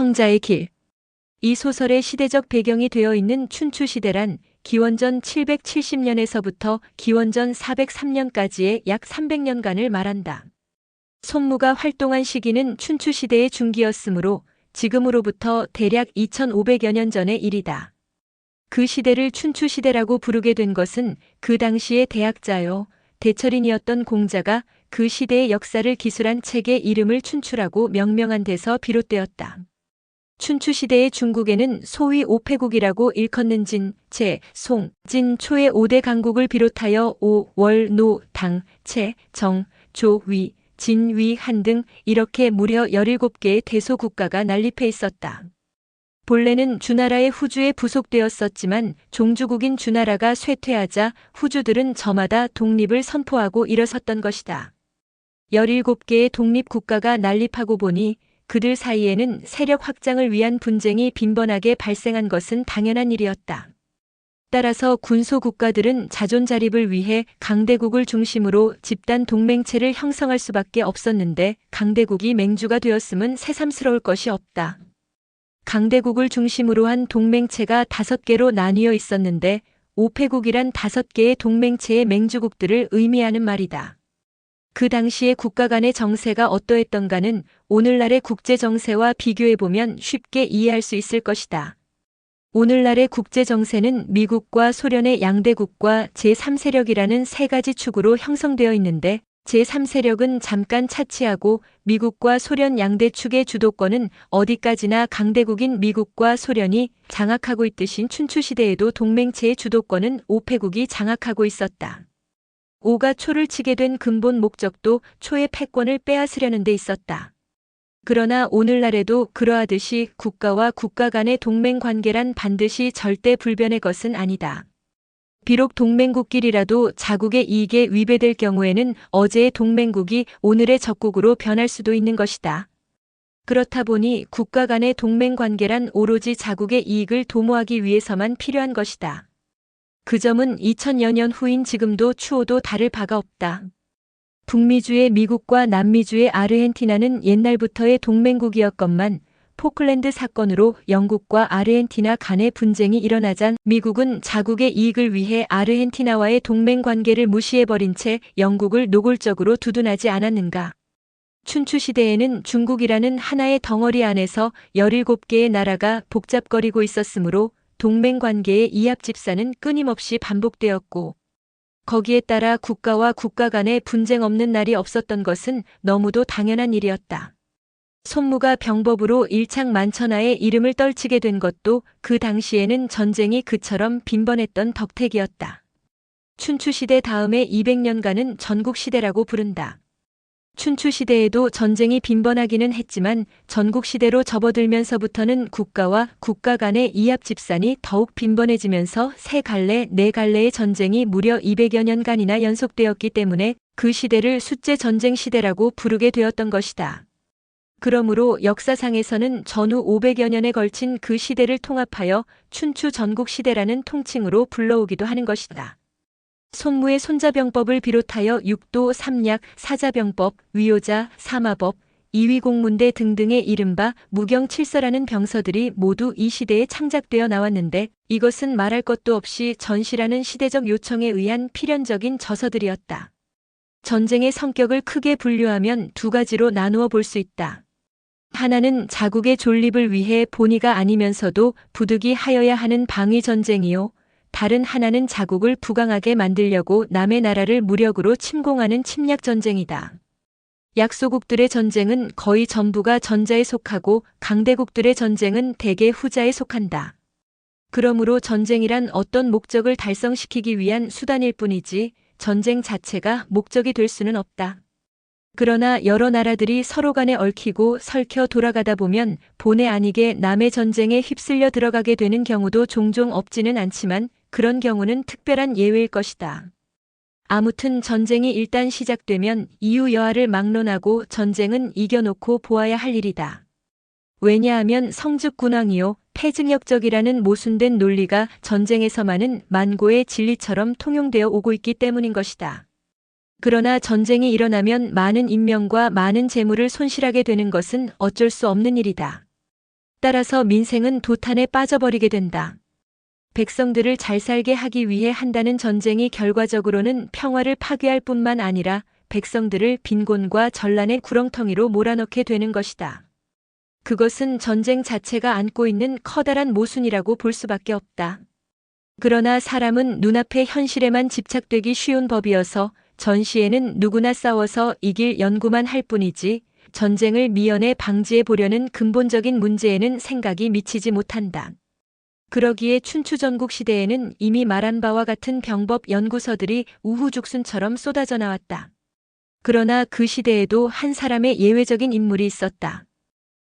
성자의 길. 이 소설의 시대적 배경이 되어 있는 춘추시대란 기원전 770년에서부터 기원전 403년까지의 약 300년간을 말한다. 손무가 활동한 시기는 춘추시대의 중기였으므로 지금으로부터 대략 2500여 년 전의 일이다. 그 시대를 춘추시대라고 부르게 된 것은 그 당시의 대학자요 대처린이었던 공자가 그 시대의 역사를 기술한 책의 이름을 춘추라고 명명한 데서 비롯되었다. 춘추시대의 중국에는 소위 오패국이라고 일컫는 진, 제, 송, 진, 초의 5대 강국을 비롯하여 오, 월, 노, 당, 채, 정, 조, 위, 진, 위, 한 등 이렇게 무려 17개의 대소국가가 난립해 있었다. 본래는 주나라의 후주에 부속되었었지만 종주국인 주나라가 쇠퇴하자 후주들은 저마다 독립을 선포하고 일어섰던 것이다. 17개의 독립국가가 난립하고 보니 그들 사이에는 세력 확장을 위한 분쟁이 빈번하게 발생한 것은 당연한 일이었다. 따라서 군소국가들은 자존자립을 위해 강대국을 중심으로 집단 동맹체를 형성할 수밖에 없었는데 강대국이 맹주가 되었음은 새삼스러울 것이 없다. 강대국을 중심으로 한 동맹체가 5개로 나뉘어 있었는데 오패국이란 5개의 동맹체의 맹주국들을 의미하는 말이다. 그 당시의 국가 간의 정세가 어떠했던가는 오늘날의 국제 정세와 비교해보면 쉽게 이해할 수 있을 것이다. 오늘날의 국제 정세는 미국과 소련의 양대국과 제3세력이라는 세 가지 축으로 형성되어 있는데 제3세력은 잠깐 차치하고 미국과 소련 양대축의 주도권은 어디까지나 강대국인 미국과 소련이 장악하고 있듯이 춘추시대에도 동맹체의 주도권은 오패국이 장악하고 있었다. 오가 초를 치게 된 근본 목적도 초의 패권을 빼앗으려는 데 있었다. 그러나 오늘날에도 그러하듯이 국가와 국가 간의 동맹 관계란 반드시 절대 불변의 것은 아니다. 비록 동맹국끼리라도 자국의 이익에 위배될 경우에는 어제의 동맹국이 오늘의 적국으로 변할 수도 있는 것이다. 그렇다 보니 국가 간의 동맹 관계란 오로지 자국의 이익을 도모하기 위해서만 필요한 것이다. 그 점은 2000여 년 후인 지금도 추호도 다를 바가 없다. 북미주의 미국과 남미주의 아르헨티나는 옛날부터의 동맹국이었건만 포클랜드 사건으로 영국과 아르헨티나 간의 분쟁이 일어나자 미국은 자국의 이익을 위해 아르헨티나와의 동맹 관계를 무시해버린 채 영국을 노골적으로 두둔하지 않았는가. 춘추시대에는 중국이라는 하나의 덩어리 안에서 17개의 나라가 복잡거리고 있었으므로 동맹관계의 이합집산은 끊임없이 반복되었고 거기에 따라 국가와 국가 간의 분쟁 없는 날이 없었던 것은 너무도 당연한 일이었다. 손무가 병법으로 일창만천하의 이름을 떨치게 된 것도 그 당시에는 전쟁이 그처럼 빈번했던 덕택이었다. 춘추시대 다음에 200년간은 전국시대라고 부른다. 춘추시대에도 전쟁이 빈번하기는 했지만 전국시대로 접어들면서부터는 국가와 국가 간의 이합집산이 더욱 빈번해지면서 3갈래, 4갈래의 전쟁이 무려 200여 년간이나 연속되었기 때문에 그 시대를 숫제 전쟁 시대라고 부르게 되었던 것이다. 그러므로 역사상에서는 전후 500여 년에 걸친 그 시대를 통합하여 춘추 전국시대라는 통칭으로 불러오기도 하는 것이다. 손무의 손자병법을 비롯하여 육도, 삼약, 사자병법, 위효자, 사마법, 이위공문대 등등의 이른바 무경칠서라는 병서들이 모두 이 시대에 창작되어 나왔는데 이것은 말할 것도 없이 전시라는 시대적 요청에 의한 필연적인 저서들이었다. 전쟁의 성격을 크게 분류하면 2가지로 나누어 볼 수 있다. 하나는 자국의 존립을 위해 본의가 아니면서도 부득이 하여야 하는 방위전쟁이요. 다른 하나는 자국을 부강하게 만들려고 남의 나라를 무력으로 침공하는 침략전쟁이다. 약소국들의 전쟁은 거의 전부가 전자에 속하고 강대국들의 전쟁은 대개 후자에 속한다. 그러므로 전쟁이란 어떤 목적을 달성시키기 위한 수단일 뿐이지 전쟁 자체가 목적이 될 수는 없다. 그러나 여러 나라들이 서로 간에 얽히고 설켜 돌아가다 보면 본의 아니게 남의 전쟁에 휩쓸려 들어가게 되는 경우도 종종 없지는 않지만 그런 경우는 특별한 예외일 것이다. 아무튼 전쟁이 일단 시작되면 이유 여하를 막론하고 전쟁은 이겨놓고 보아야 할 일이다. 왜냐하면 성즉군왕이요 패증역적이라는 모순된 논리가 전쟁에서만은 만고의 진리처럼 통용되어 오고 있기 때문인 것이다. 그러나 전쟁이 일어나면 많은 인명과 많은 재물을 손실하게 되는 것은 어쩔 수 없는 일이다. 따라서 민생은 도탄에 빠져버리게 된다. 백성들을 잘 살게 하기 위해 한다는 전쟁이 결과적으로는 평화를 파괴할 뿐만 아니라 백성들을 빈곤과 전란의 구렁텅이로 몰아넣게 되는 것이다. 그것은 전쟁 자체가 안고 있는 커다란 모순이라고 볼 수밖에 없다. 그러나 사람은 눈앞의 현실에만 집착되기 쉬운 법이어서 전시에는 누구나 싸워서 이길 연구만 할 뿐이지 전쟁을 미연에 방지해 보려는 근본적인 문제에는 생각이 미치지 못한다. 그러기에 춘추 전국 시대에는 이미 말한 바와 같은 병법 연구서들이 우후죽순처럼 쏟아져 나왔다. 그러나 그 시대에도 한 사람의 예외적인 인물이 있었다.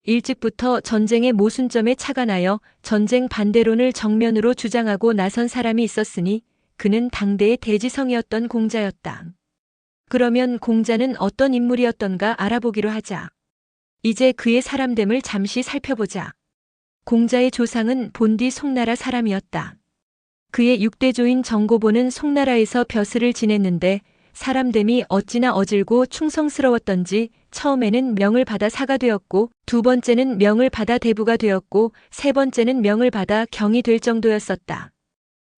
일찍부터 전쟁의 모순점에 착안하여 전쟁 반대론을 정면으로 주장하고 나선 사람이 있었으니 그는 당대의 대지성이었던 공자였다. 그러면 공자는 어떤 인물이었던가 알아보기로 하자. 이제 그의 사람됨을 잠시 살펴보자. 공자의 조상은 본디 송나라 사람이었다. 그의 6대조인 정고보는 송나라에서 벼슬을 지냈는데 사람됨이 어찌나 어질고 충성스러웠던지 처음에는 명을 받아 사가 되었고 두 번째는 명을 받아 대부가 되었고 세 번째는 명을 받아 경이 될 정도였었다.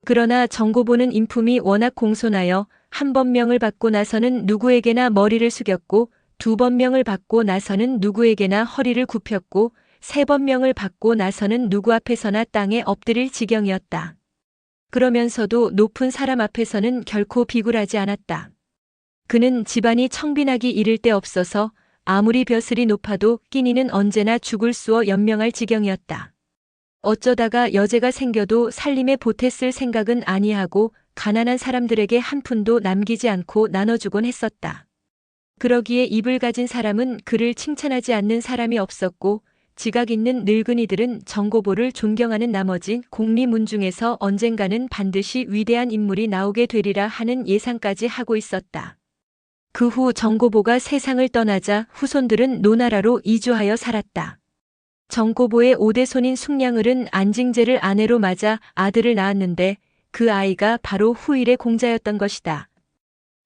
그러나 정고보는 인품이 워낙 공손하여 한 번 명을 받고 나서는 누구에게나 머리를 숙였고 두 번 명을 받고 나서는 누구에게나 허리를 굽혔고 세 번 명을 받고 나서는 누구 앞에서나 땅에 엎드릴 지경이었다. 그러면서도 높은 사람 앞에서는 결코 비굴하지 않았다. 그는 집안이 청빈하기 이를 데 없어서 아무리 벼슬이 높아도 끼니는 언제나 죽을 쑤어 연명할 지경이었다. 어쩌다가 여재가 생겨도 살림에 보탰을 생각은 아니하고 가난한 사람들에게 한 푼도 남기지 않고 나눠주곤 했었다. 그러기에 입을 가진 사람은 그를 칭찬하지 않는 사람이 없었고 지각 있는 늙은이들은 정고보를 존경하는 나머지 공리문중에서 언젠가는 반드시 위대한 인물이 나오게 되리라 하는 예상까지 하고 있었다. 그 후 정고보가 세상을 떠나자 후손들은 노나라로 이주하여 살았다. 정고보의 5대손인 숙량을은 안징제를 아내로 맞아 아들을 낳았는데 그 아이가 바로 후일의 공자였던 것이다.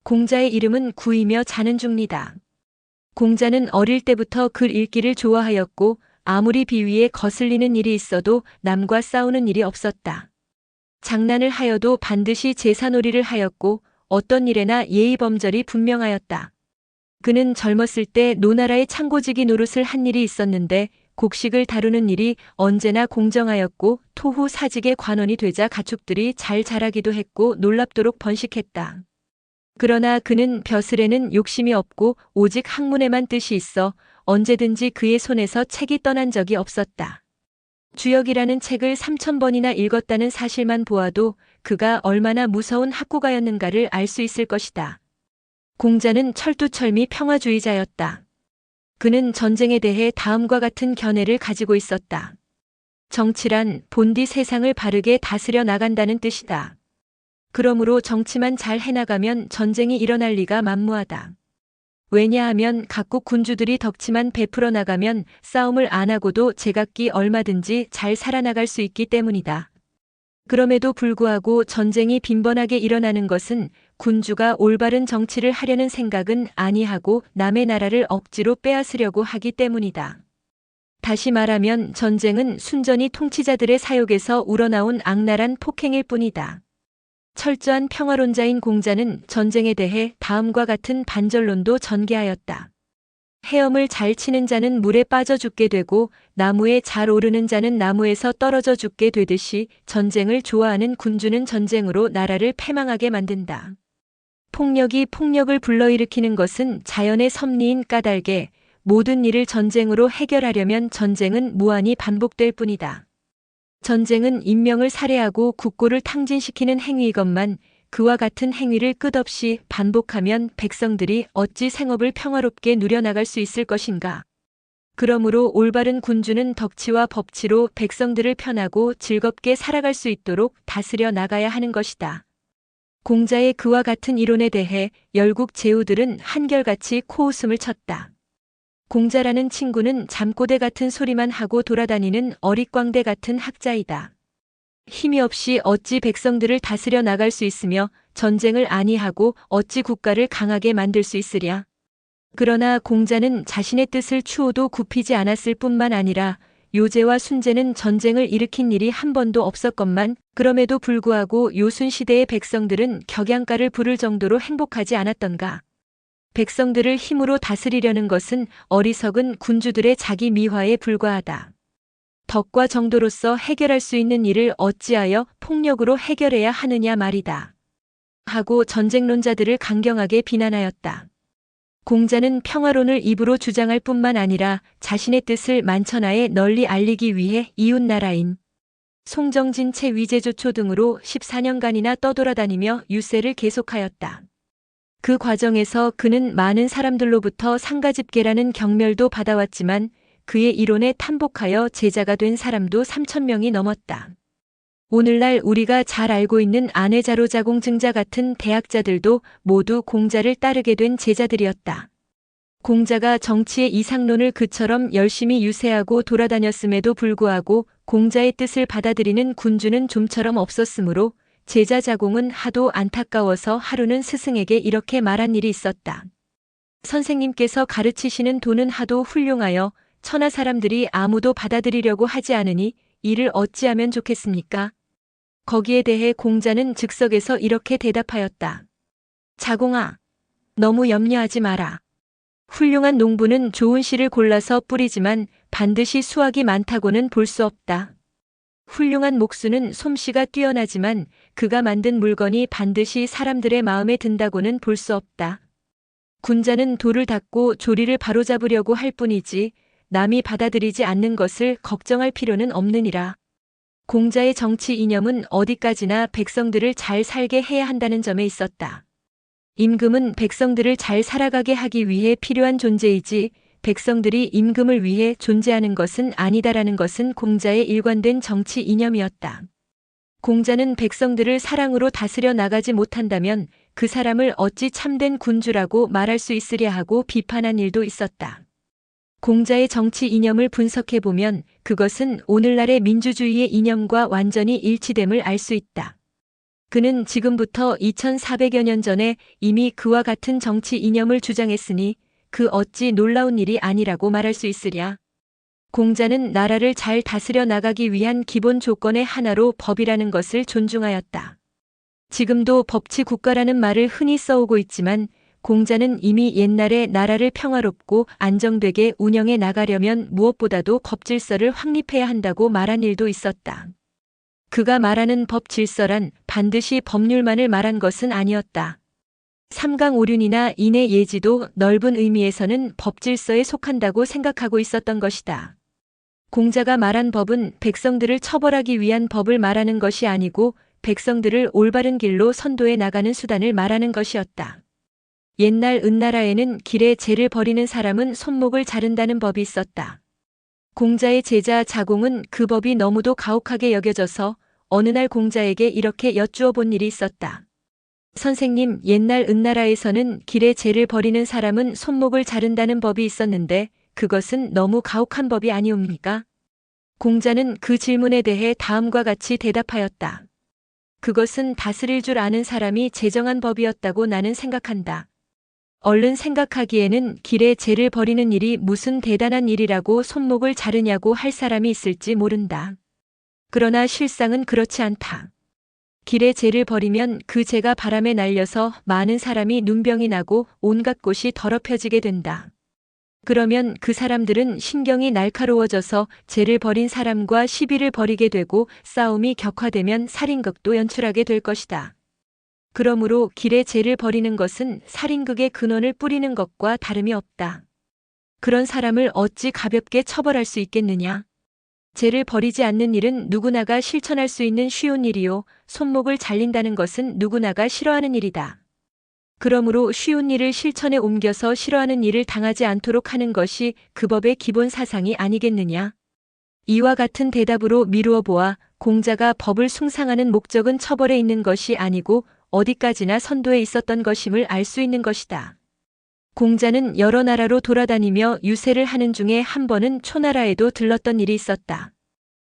공자의 이름은 구이며 자는 중리다. 공자는 어릴 때부터 글 읽기를 좋아하였고 아무리 비위에 거슬리는 일이 있어도 남과 싸우는 일이 없었다. 장난을 하여도 반드시 제사놀이를 하였고 어떤 일에나 예의범절이 분명하였다. 그는 젊었을 때 노나라의 창고지기 노릇을 한 일이 있었는데 곡식을 다루는 일이 언제나 공정하였고 토후 사직의 관원이 되자 가축들이 잘 자라기도 했고 놀랍도록 번식했다. 그러나 그는 벼슬에는 욕심이 없고 오직 학문에만 뜻이 있어 언제든지 그의 손에서 책이 떠난 적이 없었다. 주역이라는 책을 3000번이나 읽었다는 사실만 보아도 그가 얼마나 무서운 학구가였는가를 알 수 있을 것이다. 공자는 철두철미 평화주의자였다. 그는 전쟁에 대해 다음과 같은 견해를 가지고 있었다. 정치란 본디 세상을 바르게 다스려 나간다는 뜻이다. 그러므로 정치만 잘 해나가면 전쟁이 일어날 리가 만무하다. 왜냐하면 각국 군주들이 덕치만 베풀어 나가면 싸움을 안 하고도 제각기 얼마든지 잘 살아나갈 수 있기 때문이다. 그럼에도 불구하고 전쟁이 빈번하게 일어나는 것은 군주가 올바른 정치를 하려는 생각은 아니하고 남의 나라를 억지로 빼앗으려고 하기 때문이다. 다시 말하면 전쟁은 순전히 통치자들의 사욕에서 우러나온 악랄한 폭행일 뿐이다. 철저한 평화론자인 공자는 전쟁에 대해 다음과 같은 반전론도 전개하였다. 헤엄을 잘 치는 자는 물에 빠져 죽게 되고 나무에 잘 오르는 자는 나무에서 떨어져 죽게 되듯이 전쟁을 좋아하는 군주는 전쟁으로 나라를 패망하게 만든다. 폭력이 폭력을 불러일으키는 것은 자연의 섭리인 까닭에 모든 일을 전쟁으로 해결하려면 전쟁은 무한히 반복될 뿐이다. 전쟁은 인명을 살해하고 국고를 탕진시키는 행위이건만 그와 같은 행위를 끝없이 반복하면 백성들이 어찌 생업을 평화롭게 누려나갈 수 있을 것인가. 그러므로 올바른 군주는 덕치와 법치로 백성들을 편하고 즐겁게 살아갈 수 있도록 다스려 나가야 하는 것이다. 공자의 그와 같은 이론에 대해 열국 제후들은 한결같이 코웃음을 쳤다. 공자라는 친구는 잠꼬대 같은 소리만 하고 돌아다니는 어릿광대 같은 학자이다. 힘이 없이 어찌 백성들을 다스려 나갈 수 있으며 전쟁을 아니하고 어찌 국가를 강하게 만들 수 있으랴. 그러나 공자는 자신의 뜻을 추호도 굽히지 않았을 뿐만 아니라 요제와 순제는 전쟁을 일으킨 일이 한 번도 없었건만 그럼에도 불구하고 요순시대의 백성들은 격양가를 부를 정도로 행복하지 않았던가. 백성들을 힘으로 다스리려는 것은 어리석은 군주들의 자기 미화에 불과하다. 덕과 정도로서 해결할 수 있는 일을 어찌하여 폭력으로 해결해야 하느냐 말이다. 하고 전쟁론자들을 강경하게 비난하였다. 공자는 평화론을 입으로 주장할 뿐만 아니라 자신의 뜻을 만천하에 널리 알리기 위해 이웃나라인 송정진 위제조초 등으로 14년간이나 떠돌아다니며 유세를 계속하였다. 그 과정에서 그는 많은 사람들로부터 상가집계라는 경멸도 받아왔지만 그의 이론에 탐복하여 제자가 된 사람도 3,000명이 넘었다. 오늘날 우리가 잘 알고 있는 안회자로자공증자 같은 대학자들도 모두 공자를 따르게 된 제자들이었다. 공자가 정치의 이상론을 그처럼 열심히 유세하고 돌아다녔음에도 불구하고 공자의 뜻을 받아들이는 군주는 좀처럼 없었으므로 제자 자공은 하도 안타까워서 하루는 스승에게 이렇게 말한 일이 있었다. 선생님께서 가르치시는 도는 하도 훌륭하여 천하 사람들이 아무도 받아들이려고 하지 않으니 이를 어찌하면 좋겠습니까? 거기에 대해 공자는 즉석에서 이렇게 대답하였다. 자공아, 너무 염려하지 마라. 훌륭한 농부는 좋은 씨를 골라서 뿌리지만 반드시 수확이 많다고는 볼 수 없다. 훌륭한 목수는 솜씨가 뛰어나지만 그가 만든 물건이 반드시 사람들의 마음에 든다고는 볼 수 없다. 군자는 돌을 닦고 조리를 바로잡으려고 할 뿐이지 남이 받아들이지 않는 것을 걱정할 필요는 없느니라. 공자의 정치 이념은 어디까지나 백성들을 잘 살게 해야 한다는 점에 있었다. 임금은 백성들을 잘 살아가게 하기 위해 필요한 존재이지 백성들이 임금을 위해 존재하는 것은 아니다라는 것은 공자의 일관된 정치 이념이었다. 공자는 백성들을 사랑으로 다스려 나가지 못한다면 그 사람을 어찌 참된 군주라고 말할 수 있으랴 하고 비판한 일도 있었다. 공자의 정치 이념을 분석해보면 그것은 오늘날의 민주주의의 이념과 완전히 일치됨을 알 수 있다. 그는 지금부터 2400여 년 전에 이미 그와 같은 정치 이념을 주장했으니 그 어찌 놀라운 일이 아니라고 말할 수 있으랴. 공자는 나라를 잘 다스려 나가기 위한 기본 조건의 하나로 법이라는 것을 존중하였다. 지금도 법치 국가라는 말을 흔히 써오고 있지만 공자는 이미 옛날에 나라를 평화롭고 안정되게 운영해 나가려면 무엇보다도 법 질서를 확립해야 한다고 말한 일도 있었다. 그가 말하는 법 질서란 반드시 법률만을 말한 것은 아니었다. 삼강오륜이나 인의 예지도 넓은 의미에서는 법 질서에 속한다고 생각하고 있었던 것이다. 공자가 말한 법은 백성들을 처벌하기 위한 법을 말하는 것이 아니고 백성들을 올바른 길로 선도해 나가는 수단을 말하는 것이었다. 옛날 은나라에는 길에 재를 버리는 사람은 손목을 자른다는 법이 있었다. 공자의 제자 자공은 그 법이 너무도 가혹하게 여겨져서 어느 날 공자에게 이렇게 여쭈어 본 일이 있었다. 선생님, 옛날 은나라에서는 길에 재를 버리는 사람은 손목을 자른다는 법이 있었는데 그것은 너무 가혹한 법이 아니옵니까? 공자는 그 질문에 대해 다음과 같이 대답하였다. 그것은 다스릴 줄 아는 사람이 제정한 법이었다고 나는 생각한다. 얼른 생각하기에는 길에 재를 버리는 일이 무슨 대단한 일이라고 손목을 자르냐고 할 사람이 있을지 모른다. 그러나 실상은 그렇지 않다. 길에 재를 버리면 그 재가 바람에 날려서 많은 사람이 눈병이 나고 온갖 곳이 더럽혀지게 된다. 그러면 그 사람들은 신경이 날카로워져서 재를 버린 사람과 시비를 벌이게 되고 싸움이 격화되면 살인극도 연출하게 될 것이다. 그러므로 길에 재를 버리는 것은 살인극의 근원을 뿌리는 것과 다름이 없다. 그런 사람을 어찌 가볍게 처벌할 수 있겠느냐? 재를 버리지 않는 일은 누구나가 실천할 수 있는 쉬운 일이요, 손목을 잘린다는 것은 누구나가 싫어하는 일이다. 그러므로 쉬운 일을 실천에 옮겨서 싫어하는 일을 당하지 않도록 하는 것이 그 법의 기본 사상이 아니겠느냐? 이와 같은 대답으로 미루어 보아 공자가 법을 숭상하는 목적은 처벌에 있는 것이 아니고 어디까지나 선도에 있었던 것임을 알 수 있는 것이다. 공자는 여러 나라로 돌아다니며 유세를 하는 중에 한 번은 초나라에도 들렀던 일이 있었다.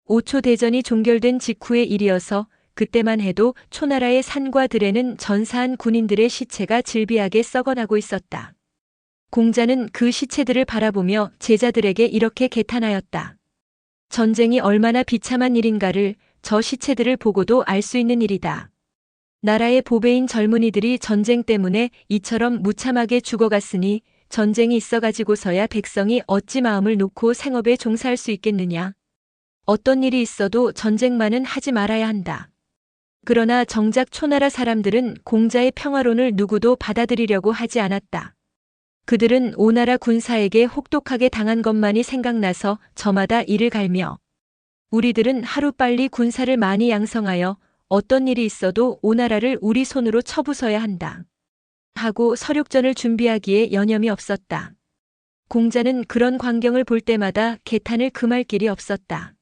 오초 대전이 종결된 직후의 일이어서 그때만 해도 초나라의 산과 들에는 전사한 군인들의 시체가 질비하게 썩어나고 있었다. 공자는 그 시체들을 바라보며 제자들에게 이렇게 개탄하였다. 전쟁이 얼마나 비참한 일인가를 저 시체들을 보고도 알 수 있는 일이다. 나라의 보배인 젊은이들이 전쟁 때문에 이처럼 무참하게 죽어갔으니 전쟁이 있어가지고서야 백성이 어찌 마음을 놓고 생업에 종사할 수 있겠느냐. 어떤 일이 있어도 전쟁만은 하지 말아야 한다. 그러나 정작 초나라 사람들은 공자의 평화론을 누구도 받아들이려고 하지 않았다. 그들은 오나라 군사에게 혹독하게 당한 것만이 생각나서 저마다 이를 갈며 우리들은 하루빨리 군사를 많이 양성하여 어떤 일이 있어도 오나라를 우리 손으로 쳐부숴야 한다. 하고 서륙전을 준비하기에 여념이 없었다. 공자는 그런 광경을 볼 때마다 개탄을 금할 길이 없었다.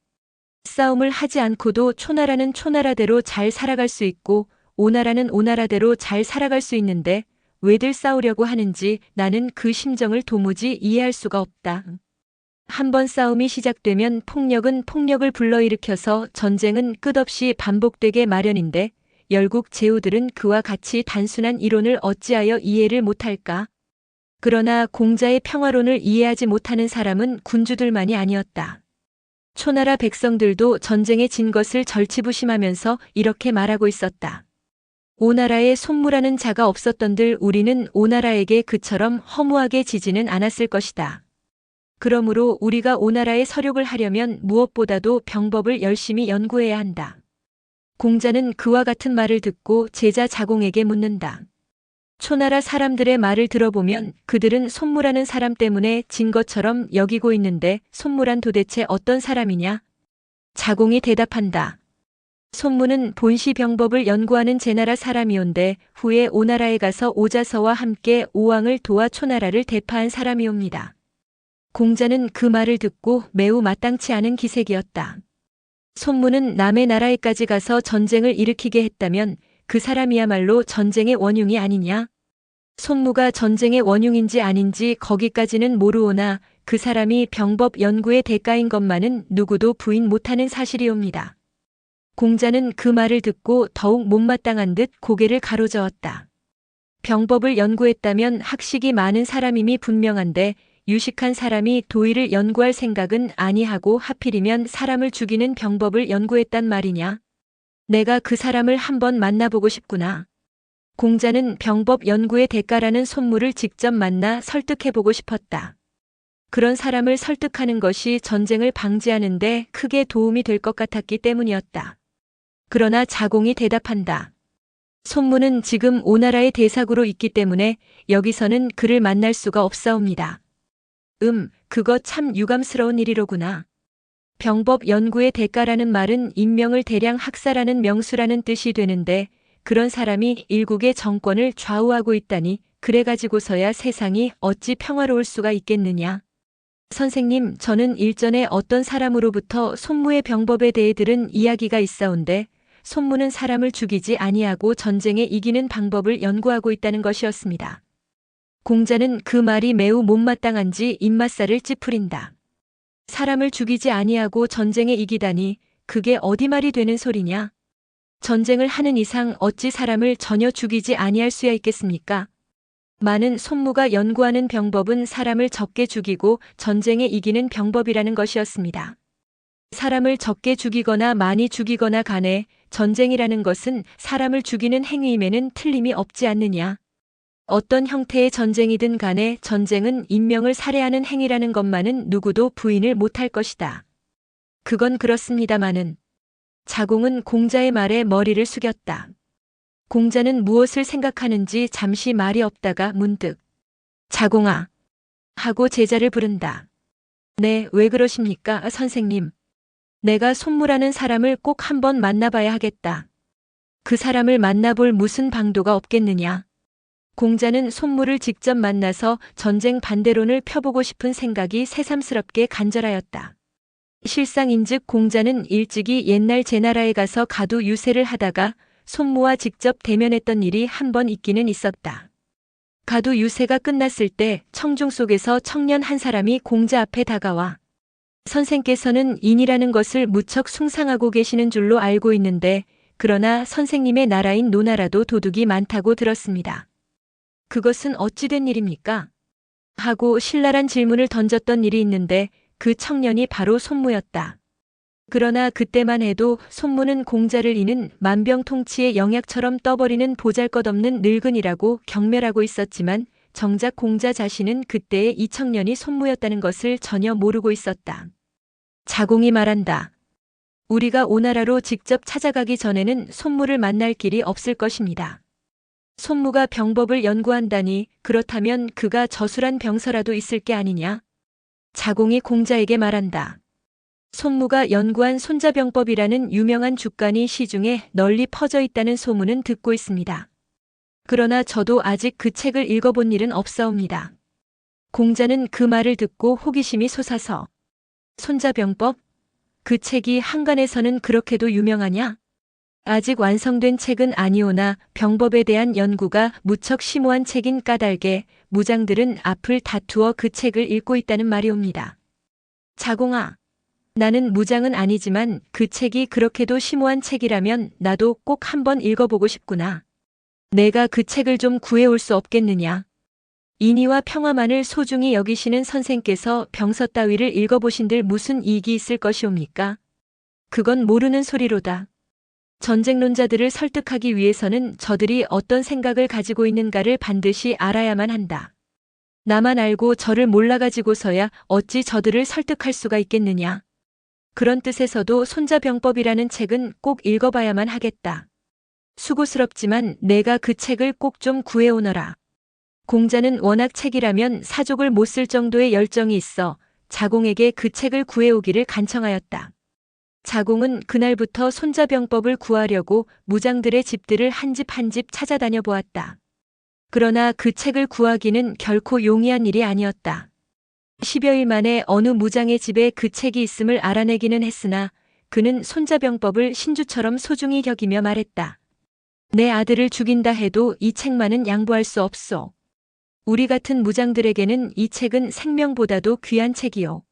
싸움을 하지 않고도 초나라는 초나라대로 잘 살아갈 수 있고 오나라는 오나라대로 잘 살아갈 수 있는데 왜들 싸우려고 하는지 나는 그 심정을 도무지 이해할 수가 없다. 한번 싸움이 시작되면 폭력은 폭력을 불러일으켜서 전쟁은 끝없이 반복되게 마련인데 열국 제후들은 그와 같이 단순한 이론을 어찌하여 이해를 못할까? 그러나 공자의 평화론을 이해하지 못하는 사람은 군주들만이 아니었다. 초나라 백성들도 전쟁에 진 것을 절치부심하면서 이렇게 말하고 있었다. 오나라에 손무라는 자가 없었던들 우리는 오나라에게 그처럼 허무하게 지지는 않았을 것이다. 그러므로 우리가 오나라에 서륙을 하려면 무엇보다도 병법을 열심히 연구해야 한다. 공자는 그와 같은 말을 듣고 제자 자공에게 묻는다. 초나라 사람들의 말을 들어보면 그들은 손무라는 사람 때문에 진 것처럼 여기고 있는데 손무란 도대체 어떤 사람이냐? 자공이 대답한다. 손무는 본시 병법을 연구하는 제나라 사람이온데 후에 오나라에 가서 오자서와 함께 오왕을 도와 초나라를 대파한 사람이옵니다. 공자는 그 말을 듣고 매우 마땅치 않은 기색이었다. 손무는 남의 나라에까지 가서 전쟁을 일으키게 했다면 그 사람이야말로 전쟁의 원흉이 아니냐? 손무가 전쟁의 원흉인지 아닌지 거기까지는 모르오나 그 사람이 병법 연구의 대가인 것만은 누구도 부인 못하는 사실이옵니다. 공자는 그 말을 듣고 더욱 못마땅한 듯 고개를 가로저었다. 병법을 연구했다면 학식이 많은 사람임이 분명한데 유식한 사람이 도의를 연구할 생각은 아니하고 하필이면 사람을 죽이는 병법을 연구했단 말이냐? 내가 그 사람을 한번 만나보고 싶구나. 공자는 병법 연구의 대가라는 손무를 직접 만나 설득해보고 싶었다. 그런 사람을 설득하는 것이 전쟁을 방지하는 데 크게 도움이 될 것 같았기 때문이었다. 그러나 자공이 대답한다. 손무는 지금 오나라의 대사구로 있기 때문에 여기서는 그를 만날 수가 없사옵니다. 그거 참 유감스러운 일이로구나. 병법 연구의 대가라는 말은 인명을 대량 학살하는 명수라는 뜻이 되는데 그런 사람이 일국의 정권을 좌우하고 있다니 그래가지고서야 세상이 어찌 평화로울 수가 있겠느냐. 선생님, 저는 일전에 어떤 사람으로부터 손무의 병법에 대해 들은 이야기가 있사온데 손무는 사람을 죽이지 아니하고 전쟁에 이기는 방법을 연구하고 있다는 것이었습니다. 공자는 그 말이 매우 못마땅한지 입맛살을 찌푸린다. 사람을 죽이지 아니하고 전쟁에 이기다니 그게 어디 말이 되는 소리냐? 전쟁을 하는 이상 어찌 사람을 전혀 죽이지 아니할 수야 있겠습니까? 많은 손무가 연구하는 병법은 사람을 적게 죽이고 전쟁에 이기는 병법이라는 것이었습니다. 사람을 적게 죽이거나 많이 죽이거나 간에 전쟁이라는 것은 사람을 죽이는 행위임에는 틀림이 없지 않느냐. 어떤 형태의 전쟁이든 간에 전쟁은 인명을 살해하는 행위라는 것만은 누구도 부인을 못할 것이다. 그건 그렇습니다마는 자공은 공자의 말에 머리를 숙였다. 공자는 무엇을 생각하는지 잠시 말이 없다가 문득 자공아 하고 제자를 부른다. 네, 왜 그러십니까, 선생님? 내가 손무라는 사람을 꼭 한번 만나봐야 하겠다. 그 사람을 만나볼 무슨 방도가 없겠느냐. 공자는 손무를 직접 만나서 전쟁 반대론을 펴보고 싶은 생각이 새삼스럽게 간절하였다. 실상인즉 공자는 일찍이 옛날 제나라에 가서 가두 유세를 하다가 손무와 직접 대면했던 일이 한 번 있기는 있었다. 가두 유세가 끝났을 때 청중 속에서 청년 한 사람이 공자 앞에 다가와 선생께서는 인이라는 것을 무척 숭상하고 계시는 줄로 알고 있는데 그러나 선생님의 나라인 노나라도 도둑이 많다고 들었습니다. 그것은 어찌 된 일입니까? 하고 신랄한 질문을 던졌던 일이 있는데 그 청년이 바로 손무였다. 그러나 그때만 해도 손무는 공자를 이는 만병통치의 영약처럼 떠버리는 보잘것없는 늙은이라고 경멸하고 있었지만 정작 공자 자신은 그때의 이청년이 손무였다는 것을 전혀 모르고 있었다. 자공이 말한다. 우리가 오나라로 직접 찾아가기 전에는 손무를 만날 길이 없을 것입니다. 손무가 병법을 연구한다니 그렇다면 그가 저술한 병서라도 있을 게 아니냐? 자공이 공자에게 말한다. 손무가 연구한 손자병법이라는 유명한 죽간이 시중에 널리 퍼져 있다는 소문은 듣고 있습니다. 그러나 저도 아직 그 책을 읽어본 일은 없사옵니다. 공자는 그 말을 듣고 호기심이 솟아서 손자병법? 그 책이 한간에서는 그렇게도 유명하냐? 아직 완성된 책은 아니오나 병법에 대한 연구가 무척 심오한 책인 까닭에 무장들은 앞을 다투어 그 책을 읽고 있다는 말이옵니다. 자공아, 나는 무장은 아니지만 그 책이 그렇게도 심오한 책이라면 나도 꼭 한번 읽어보고 싶구나. 내가 그 책을 좀 구해올 수 없겠느냐? 인의와 평화만을 소중히 여기시는 선생께서 병서 따위를 읽어보신들 무슨 이익이 있을 것이옵니까? 그건 모르는 소리로다. 전쟁론자들을 설득하기 위해서는 저들이 어떤 생각을 가지고 있는가를 반드시 알아야만 한다. 나만 알고 저를 몰라가지고서야 어찌 저들을 설득할 수가 있겠느냐. 그런 뜻에서도 손자병법이라는 책은 꼭 읽어봐야만 하겠다. 수고스럽지만 내가 그 책을 꼭 좀 구해오너라. 공자는 워낙 책이라면 사족을 못 쓸 정도의 열정이 있어 자공에게 그 책을 구해오기를 간청하였다. 자공은 그날부터 손자병법을 구하려고 무장들의 집들을 한 집 한 집 찾아다녀 보았다. 그러나 그 책을 구하기는 결코 용이한 일이 아니었다. 10여일 만에 어느 무장의 집에 그 책이 있음을 알아내기는 했으나 그는 손자병법을 신주처럼 소중히 여기며 말했다. 내 아들을 죽인다 해도 이 책만은 양보할 수 없소. 우리 같은 무장들에게는 이 책은 생명보다도 귀한 책이요.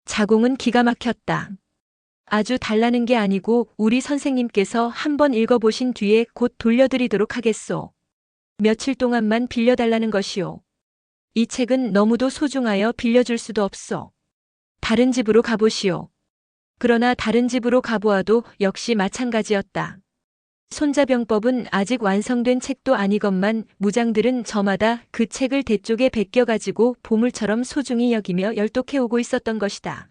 자공은 기가 막혔다. 아주 달라는 게 아니고 우리 선생님께서 한번 읽어보신 뒤에 곧 돌려드리도록 하겠소. 며칠 동안만 빌려달라는 것이요. 이 책은 너무도 소중하여 빌려줄 수도 없소. 다른 집으로 가보시오. 그러나 다른 집으로 가보아도 역시 마찬가지였다. 손자병법은 아직 완성된 책도 아니건만 무장들은 저마다 그 책을 대쪽에 베껴가지고 보물처럼 소중히 여기며 열독해오고 있었던 것이다.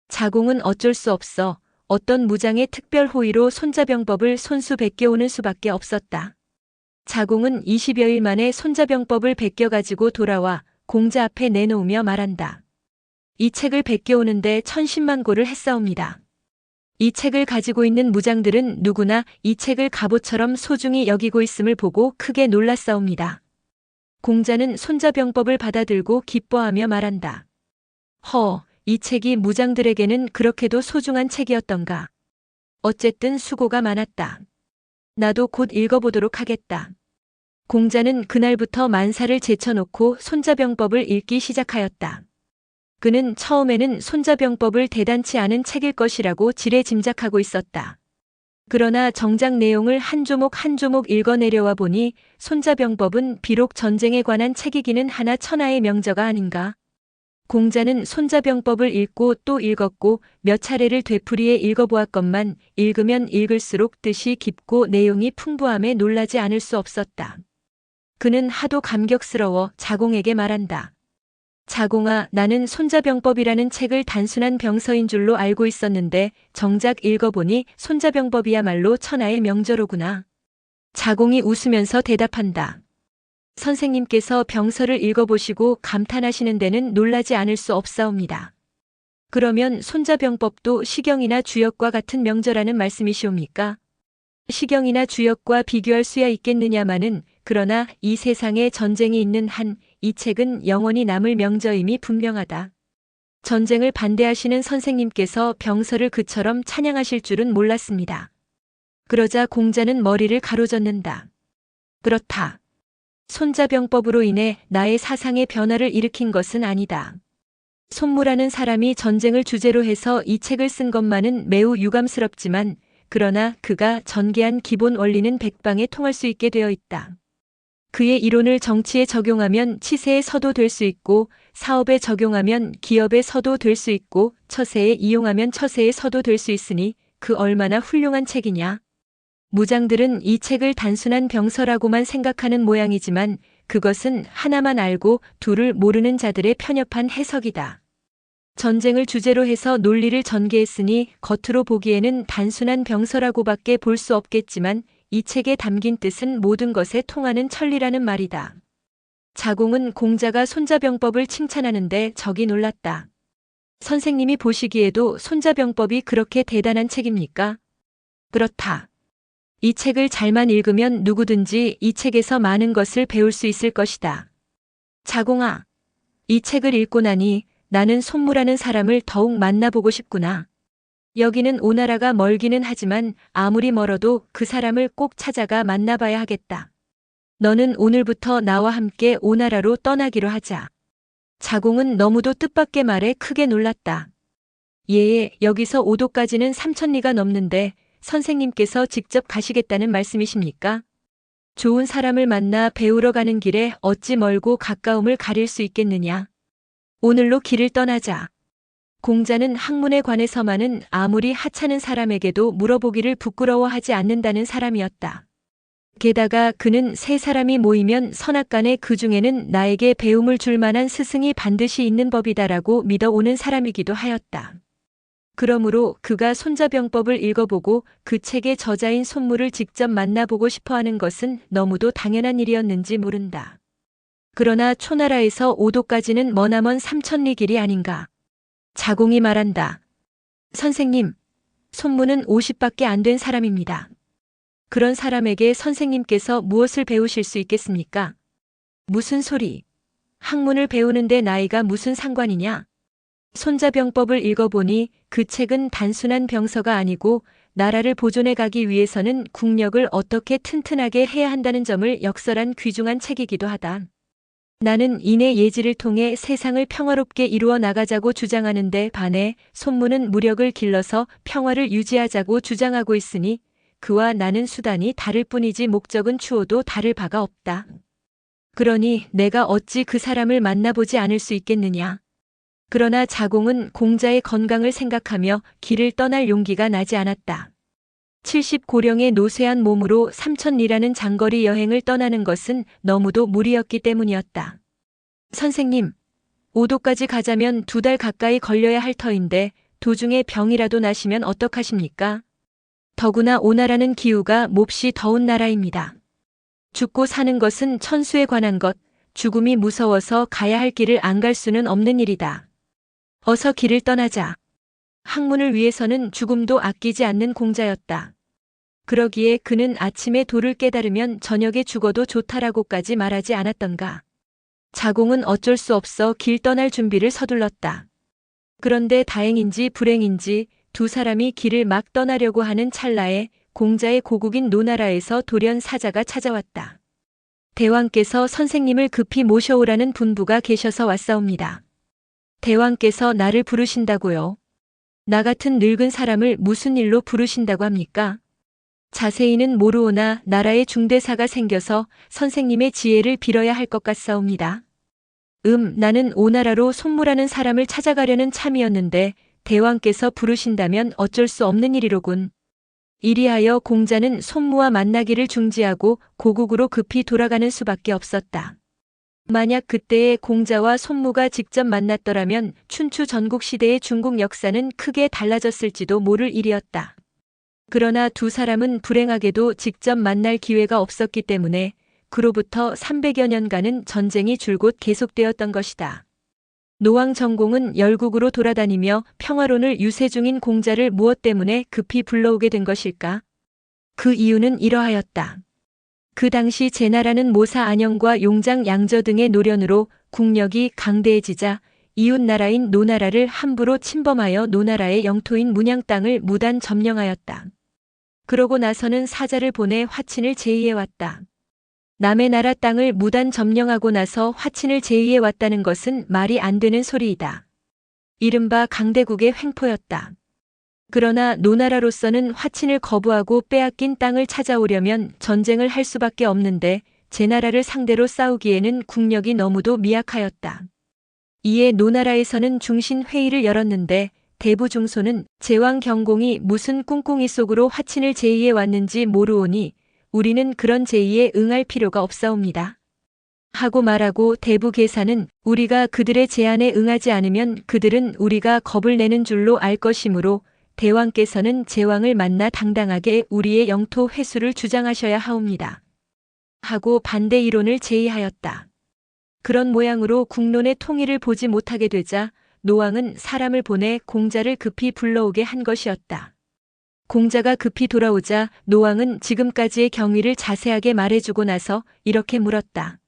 자공은 어쩔 수 없어 어떤 무장의 특별 호의로 손자병법을 손수 베껴오는 수밖에 없었다. 자공은 20여일 만에 손자병법을 베껴가지고 돌아와 공자 앞에 내놓으며 말한다. 이 책을 베껴오는데 1010만 고를 했사옵니다. 이 책을 가지고 있는 무장들은 누구나 이 책을 갑옷처럼 소중히 여기고 있음을 보고 크게 놀랐사옵니다. 공자는 손자병법을 받아들고 기뻐하며 말한다. 이 책이 무장들에게는 그렇게도 소중한 책이었던가. 어쨌든 수고가 많았다. 나도 곧 읽어보도록 하겠다. 공자는 그날부터 만사를 제쳐놓고 손자병법을 읽기 시작하였다. 그는 처음에는 손자병법을 대단치 않은 책일 것이라고 지레 짐작하고 있었다. 그러나 정작 내용을 한 조목 한 조목 읽어내려와 보니 손자병법은 비록 전쟁에 관한 책이기는 하나 천하의 명저가 아닌가. 공자는 손자병법을 읽고 또 읽었고 몇 차례를 되풀이해 읽어보았건만 읽으면 읽을수록 뜻이 깊고 내용이 풍부함에 놀라지 않을 수 없었다. 그는 하도 감격스러워 자공에게 말한다. 자공아, 나는 손자병법이라는 책을 단순한 병서인 줄로 알고 있었는데 정작 읽어보니 손자병법이야말로 천하의 명저로구나. 자공이 웃으면서 대답한다. 선생님께서 병서를 읽어보시고 감탄하시는 데는 놀라지 않을 수 없사옵니다. 그러면 손자병법도 시경이나 주역과 같은 명저라는 말씀이시옵니까? 시경이나 주역과 비교할 수야 있겠느냐마는 그러나 이 세상에 전쟁이 있는 한 이 책은 영원히 남을 명저임이 분명하다. 전쟁을 반대하시는 선생님께서 병서를 그처럼 찬양하실 줄은 몰랐습니다. 그러자 공자는 머리를 가로젓는다. 그렇다. 손자병법으로 인해 나의 사상의 변화를 일으킨 것은 아니다. 손무라는 사람이 전쟁을 주제로 해서 이 책을 쓴 것만은 매우 유감스럽지만 그러나 그가 전개한 기본 원리는 백방에 통할 수 있게 되어 있다. 그의 이론을 정치에 적용하면 치세의 서도 될 수 있고 사업에 적용하면 기업의 서도 될 수 있고 처세에 이용하면 처세의 서도 될 수 있으니 그 얼마나 훌륭한 책이냐. 무장들은 이 책을 단순한 병서라고만 생각하는 모양이지만 그것은 하나만 알고 둘을 모르는 자들의 편협한 해석이다. 전쟁을 주제로 해서 논리를 전개했으니 겉으로 보기에는 단순한 병서라고밖에 볼 수 없겠지만 이 책에 담긴 뜻은 모든 것에 통하는 천리라는 말이다. 자공은 공자가 손자병법을 칭찬하는데 적이 놀랐다. 선생님이 보시기에도 손자병법이 그렇게 대단한 책입니까? 그렇다. 이 책을 잘만 읽으면 누구든지 이 책에서 많은 것을 배울 수 있을 것이다. 자공아, 이 책을 읽고 나니 나는 손무라는 사람을 더욱 만나보고 싶구나. 여기는 오나라가 멀기는 하지만 아무리 멀어도 그 사람을 꼭 찾아가 만나봐야 하겠다. 너는 오늘부터 나와 함께 오나라로 떠나기로 하자. 자공은 너무도 뜻밖의 말에 크게 놀랐다. 예, 여기서 오도까지는 3,000리가 넘는데 선생님께서 직접 가시겠다는 말씀이십니까? 좋은 사람을 만나 배우러 가는 길에 어찌 멀고 가까움을 가릴 수 있겠느냐. 오늘로 길을 떠나자. 공자는 학문에 관해서만은 아무리 하찮은 사람에게도 물어보기를 부끄러워하지 않는다는 사람이었다. 게다가 그는 세 사람이 모이면 선악간에 그 중에는 나에게 배움을 줄 만한 스승이 반드시 있는 법이다라고 믿어오는 사람이기도 하였다. 그러므로 그가 손자병법을 읽어보고 그 책의 저자인 손무를 직접 만나보고 싶어하는 것은 너무도 당연한 일이었는지 모른다. 그러나 초나라에서 오도까지는 머나먼 3,000리 길이 아닌가. 자공이 말한다. 선생님, 손무는 50밖에 안 된 사람입니다. 그런 사람에게 선생님께서 무엇을 배우실 수 있겠습니까? 무슨 소리. 학문을 배우는데 나이가 무슨 상관이냐? 손자병법을 읽어보니 그 책은 단순한 병서가 아니고 나라를 보존해 가기 위해서는 국력을 어떻게 튼튼하게 해야 한다는 점을 역설한 귀중한 책이기도 하다. 나는 인의 예지를 통해 세상을 평화롭게 이루어 나가자고 주장하는데 반해 손무는 무력을 길러서 평화를 유지하자고 주장하고 있으니 그와 나는 수단이 다를 뿐이지 목적은 추호도 다를 바가 없다. 그러니 내가 어찌 그 사람을 만나보지 않을 수 있겠느냐. 그러나 자공은 공자의 건강을 생각하며 길을 떠날 용기가 나지 않았다. 70고령의 노쇠한 몸으로 3,000리라는 장거리 여행을 떠나는 것은 너무도 무리였기 때문이었다. 선생님, 오도까지 가자면 2달 가까이 걸려야 할 터인데 도중에 병이라도 나시면 어떡하십니까? 더구나 오나라는 기후가 몹시 더운 나라입니다. 죽고 사는 것은 천수에 관한 것, 죽음이 무서워서 가야 할 길을 안 갈 수는 없는 일이다. 어서 길을 떠나자. 학문을 위해서는 죽음도 아끼지 않는 공자였다. 그러기에 그는 아침에 도를 깨달으면 저녁에 죽어도 좋다라고까지 말하지 않았던가. 자공은 어쩔 수 없어 길 떠날 준비를 서둘렀다. 그런데 다행인지 불행인지 두 사람이 길을 막 떠나려고 하는 찰나에 공자의 고국인 노나라에서 돌연 사자가 찾아왔다. 대왕께서 선생님을 급히 모셔오라는 분부가 계셔서 왔사옵니다. 대왕께서 나를 부르신다고요? 나 같은 늙은 사람을 무슨 일로 부르신다고 합니까? 자세히는 모르오나 나라에 중대사가 생겨서 선생님의 지혜를 빌어야 할 것 같사옵니다. 나는 오나라로 손무라는 사람을 찾아가려는 참이었는데 대왕께서 부르신다면 어쩔 수 없는 일이로군. 이리하여 공자는 손무와 만나기를 중지하고 고국으로 급히 돌아가는 수밖에 없었다. 만약 그때에 공자와 손무가 직접 만났더라면 춘추 전국시대의 중국 역사는 크게 달라졌을지도 모를 일이었다. 그러나 두 사람은 불행하게도 직접 만날 기회가 없었기 때문에 그로부터 300여 년간은 전쟁이 줄곧 계속되었던 것이다. 노왕 정공은 열국으로 돌아다니며 평화론을 유세 중인 공자를 무엇 때문에 급히 불러오게 된 것일까? 그 이유는 이러하였다. 그 당시 제나라는 모사 안영과 용장 양저 등의 노련으로 국력이 강대해지자 이웃 나라인 노나라를 함부로 침범하여 노나라의 영토인 문양 땅을 무단 점령하였다. 그러고 나서는 사자를 보내 화친을 제의해왔다. 남의 나라 땅을 무단 점령하고 나서 화친을 제의해왔다는 것은 말이 안 되는 소리이다. 이른바 강대국의 횡포였다. 그러나 노나라로서는 화친을 거부하고 빼앗긴 땅을 찾아오려면 전쟁을 할 수밖에 없는데 제나라를 상대로 싸우기에는 국력이 너무도 미약하였다. 이에 노나라에서는 중신 회의를 열었는데 대부 중소는 제왕 경공이 무슨 꿍꿍이 속으로 화친을 제의해 왔는지 모르오니 우리는 그런 제의에 응할 필요가 없사옵니다. 하고 말하고 대부 계사는 우리가 그들의 제안에 응하지 않으면 그들은 우리가 겁을 내는 줄로 알 것이므로 대왕께서는 제왕을 만나 당당하게 우리의 영토 회수를 주장하셔야 하옵니다. 하고 반대 이론을 제의하였다. 그런 모양으로 국론의 통일을 보지 못하게 되자 노왕은 사람을 보내 공자를 급히 불러오게 한 것이었다. 공자가 급히 돌아오자 노왕은 지금까지의 경위를 자세하게 말해주고 나서 이렇게 물었다.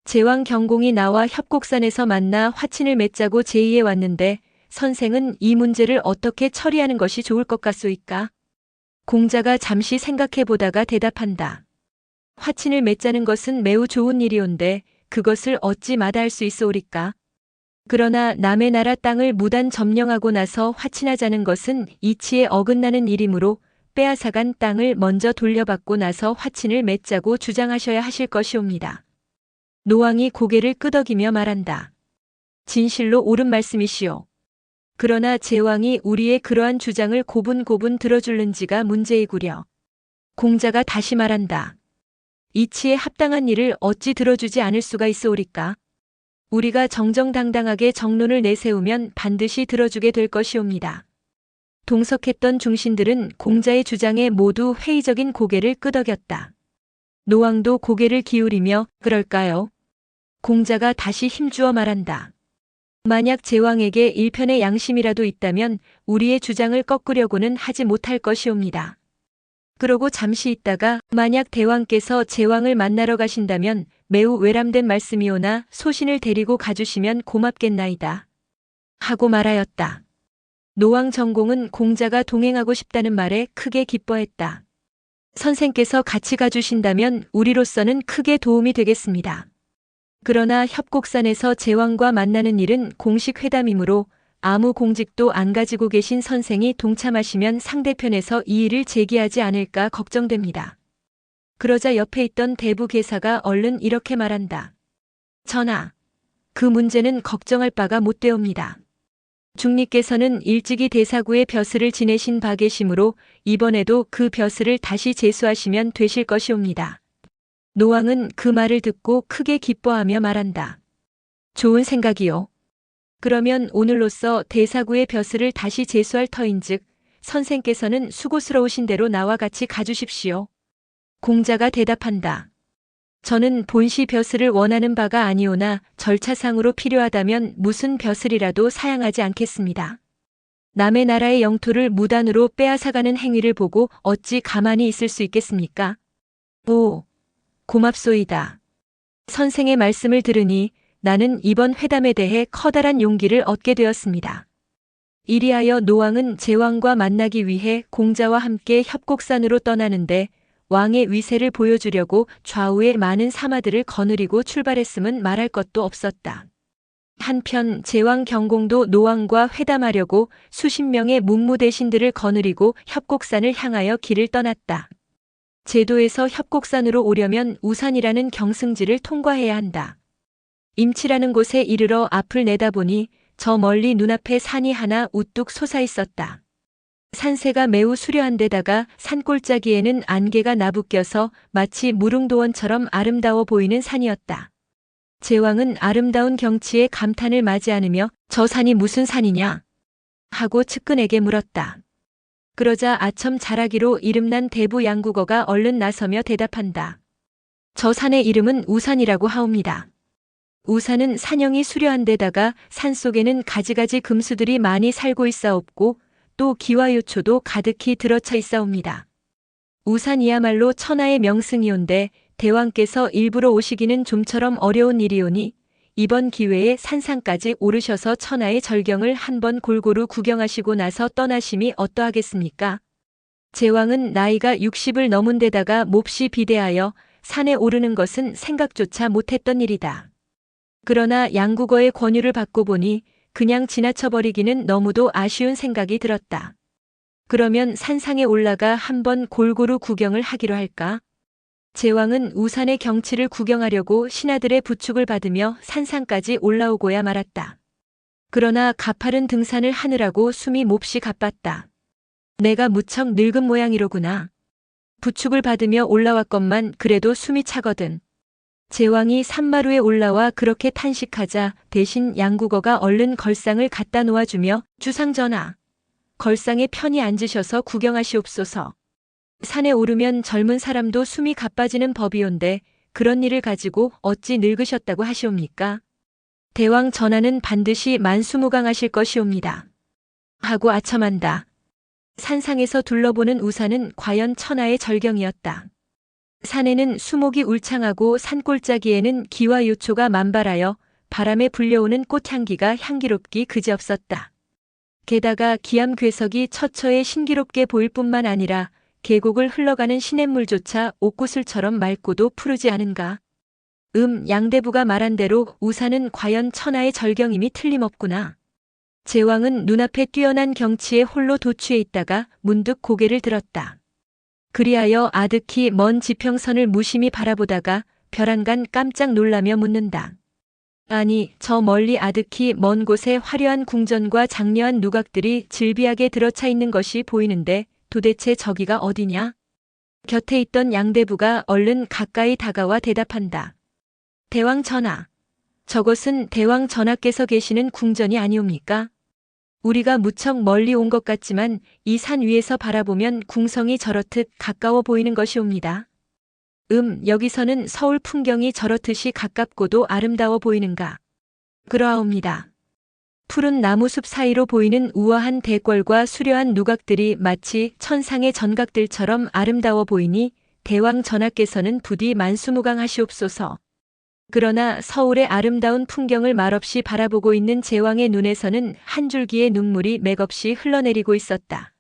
제왕 경공이 나와 협곡산에서 만나 화친을 맺자고 제의해 왔는데 선생은 이 문제를 어떻게 처리하는 것이 좋을 것 같소이까? 공자가 잠시 생각해 보다가 대답한다. 화친을 맺자는 것은 매우 좋은 일이온데 그것을 어찌 마다할 수 있소리까? 그러나 남의 나라 땅을 무단 점령하고 나서 화친하자는 것은 이치에 어긋나는 일이므로 빼앗아간 땅을 먼저 돌려받고 나서 화친을 맺자고 주장하셔야 하실 것이옵니다. 노왕이 고개를 끄덕이며 말한다. 진실로 옳은 말씀이시오. 그러나 제왕이 우리의 그러한 주장을 고분고분 들어줄는지가 문제이구려. 공자가 다시 말한다. 이치에 합당한 일을 어찌 들어주지 않을 수가 있소리까? 우리가 정정당당하게 정론을 내세우면 반드시 들어주게 될 것이옵니다. 동석했던 중신들은 공자의 주장에 모두 회의적인 고개를 끄덕였다. 노왕도 고개를 기울이며 그럴까요? 공자가 다시 힘주어 말한다. 만약 제왕에게 일편의 양심이라도 있다면 우리의 주장을 꺾으려고는 하지 못할 것이옵니다. 그러고 잠시 있다가 만약 대왕께서 제왕을 만나러 가신다면 매우 외람된 말씀이오나 소신을 데리고 가주시면 고맙겠나이다. 하고 말하였다. 노왕 정공은 공자가 동행하고 싶다는 말에 크게 기뻐했다. 선생께서 같이 가주신다면 우리로서는 크게 도움이 되겠습니다. 그러나 협곡산에서 제왕과 만나는 일은 공식 회담이므로 아무 공직도 안 가지고 계신 선생이 동참하시면 상대편에서 이 일을 제기하지 않을까 걱정됩니다. 그러자 옆에 있던 대부 계사가 얼른 이렇게 말한다. 전하, 그 문제는 걱정할 바가 못되옵니다. 중리께서는 일찍이 대사구의 벼슬을 지내신 바 계시므로 이번에도 그 벼슬을 다시 제수하시면 되실 것이옵니다. 노왕은 그 말을 듣고 크게 기뻐하며 말한다. 좋은 생각이요. 그러면 오늘로써 대사구의 벼슬을 다시 제수할 터인즉 선생께서는 수고스러우신 대로 나와 같이 가주십시오. 공자가 대답한다. 저는 본시 벼슬을 원하는 바가 아니오나 절차상으로 필요하다면 무슨 벼슬이라도 사양하지 않겠습니다. 남의 나라의 영토를 무단으로 빼앗아가는 행위를 보고 어찌 가만히 있을 수 있겠습니까? 오, 고맙소이다. 선생의 말씀을 들으니 나는 이번 회담에 대해 커다란 용기를 얻게 되었습니다. 이리하여 노왕은 제왕과 만나기 위해 공자와 함께 협곡산으로 떠나는데 왕의 위세를 보여주려고 좌우에 많은 사마들을 거느리고 출발했음은 말할 것도 없었다. 한편 제왕 경공도 노왕과 회담하려고 수십 명의 문무대신들을 거느리고 협곡산을 향하여 길을 떠났다. 제도에서 협곡산으로 오려면 우산이라는 경승지를 통과해야 한다. 임치라는 곳에 이르러 앞을 내다보니 저 멀리 눈앞에 산이 하나 우뚝 솟아 있었다. 산세가 매우 수려한 데다가 산골짜기에는 안개가 나부껴서 마치 무릉도원처럼 아름다워 보이는 산이었다. 제왕은 아름다운 경치에 감탄을 맞이 않으며 저 산이 무슨 산이냐? 하고 측근에게 물었다. 그러자 아첨 잘하기로 이름난 대부 양국어가 얼른 나서며 대답한다. 저 산의 이름은 우산이라고 하옵니다. 우산은 산형이 수려한 데다가 산속에는 가지가지 금수들이 많이 살고 있사옵고 또 기와요초도 가득히 들어차 있사옵니다. 우산이야말로 천하의 명승이온데 대왕께서 일부러 오시기는 좀처럼 어려운 일이오니 이번 기회에 산상까지 오르셔서 천하의 절경을 한번 골고루 구경하시고 나서 떠나심이 어떠하겠습니까? 제왕은 나이가 60을 넘은 데다가 몹시 비대하여 산에 오르는 것은 생각조차 못했던 일이다. 그러나 양국어의 권유를 받고 보니 그냥 지나쳐버리기는 너무도 아쉬운 생각이 들었다. 그러면 산상에 올라가 한번 골고루 구경을 하기로 할까? 제왕은 우산의 경치를 구경하려고 신하들의 부축을 받으며 산상까지 올라오고야 말았다. 그러나 가파른 등산을 하느라고 숨이 몹시 가빴다. 내가 무척 늙은 모양이로구나. 부축을 받으며 올라왔건만 그래도 숨이 차거든. 제왕이 산마루에 올라와 그렇게 탄식하자 대신 양국어가 얼른 걸상을 갖다 놓아주며 주상전하, 걸상에 편히 앉으셔서 구경하시옵소서. 산에 오르면 젊은 사람도 숨이 가빠지는 법이온데 그런 일을 가지고 어찌 늙으셨다고 하시옵니까? 대왕 전하는 반드시 만수무강하실 것이옵니다. 하고 아첨한다. 산상에서 둘러보는 우산은 과연 천하의 절경이었다. 산에는 수목이 울창하고 산골짜기에는 기와 요초가 만발하여 바람에 불려오는 꽃향기가 향기롭기 그지없었다. 게다가 기암괴석이 처처에 신기롭게 보일 뿐만 아니라 계곡을 흘러가는 시냇물조차 옥구슬처럼 맑고도 푸르지 않은가. 양대부가 말한 대로 우산은 과연 천하의 절경임이 틀림없구나. 제왕은 눈앞에 뛰어난 경치에 홀로 도취해 있다가 문득 고개를 들었다. 그리하여 아득히 먼 지평선을 무심히 바라보다가 벼랑간 깜짝 놀라며 묻는다. 아니, 저 멀리 아득히 먼 곳에 화려한 궁전과 장려한 누각들이 질비하게 들어차 있는 것이 보이는데 도대체 저기가 어디냐? 곁에 있던 양대부가 얼른 가까이 다가와 대답한다. 대왕 전하, 저것은 대왕 전하께서 계시는 궁전이 아니옵니까? 우리가 무척 멀리 온 것 같지만 이 산 위에서 바라보면 궁성이 저렇듯 가까워 보이는 것이옵니다. 여기서는 서울 풍경이 저렇듯이 가깝고도 아름다워 보이는가? 그러하옵니다. 푸른 나무숲 사이로 보이는 우아한 대궐과 수려한 누각들이 마치 천상의 전각들처럼 아름다워 보이니 대왕 전하께서는 부디 만수무강하시옵소서. 그러나 서울의 아름다운 풍경을 말없이 바라보고 있는 제왕의 눈에서는 한 줄기의 눈물이 맥없이 흘러내리고 있었다.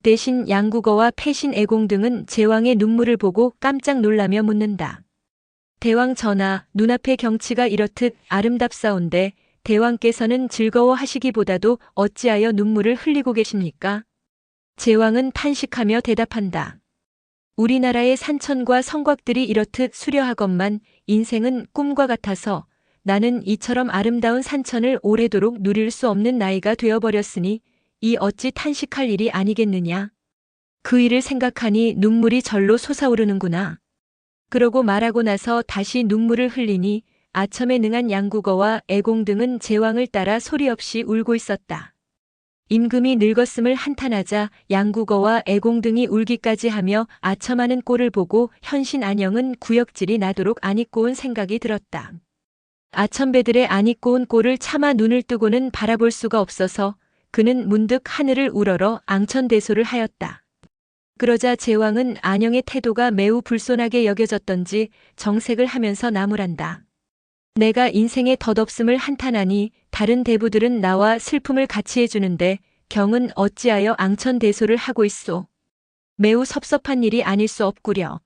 대신 양국어와 패신 애공 등은 제왕의 눈물을 보고 깜짝 놀라며 묻는다. 대왕 전하, 눈앞의 경치가 이렇듯 아름답사온데 대왕께서는 즐거워하시기보다도 어찌하여 눈물을 흘리고 계십니까? 제왕은 탄식하며 대답한다. 우리나라의 산천과 성곽들이 이렇듯 수려하건만 인생은 꿈과 같아서 나는 이처럼 아름다운 산천을 오래도록 누릴 수 없는 나이가 되어버렸으니 이 어찌 탄식할 일이 아니겠느냐. 그 일을 생각하니 눈물이 절로 솟아오르는구나. 그러고 말하고 나서 다시 눈물을 흘리니 아첨에 능한 양국어와 애공 등은 제왕을 따라 소리 없이 울고 있었다. 임금이 늙었음을 한탄하자 양국어와 애공 등이 울기까지 하며 아첨하는 꼴을 보고 현신 안영은 구역질이 나도록 안 입고 온 생각이 들었다. 아첨배들의 안 입고 온 꼴을 차마 눈을 뜨고는 바라볼 수가 없어서 그는 문득 하늘을 우러러 앙천대소를 하였다. 그러자 제왕은 안영의 태도가 매우 불손하게 여겨졌던지 정색을 하면서 나무란다. 내가 인생의 덧없음을 한탄하니 다른 대부들은 나와 슬픔을 같이 해주는데 경은 어찌하여 앙천대소를 하고 있소. 매우 섭섭한 일이 아닐 수 없구려.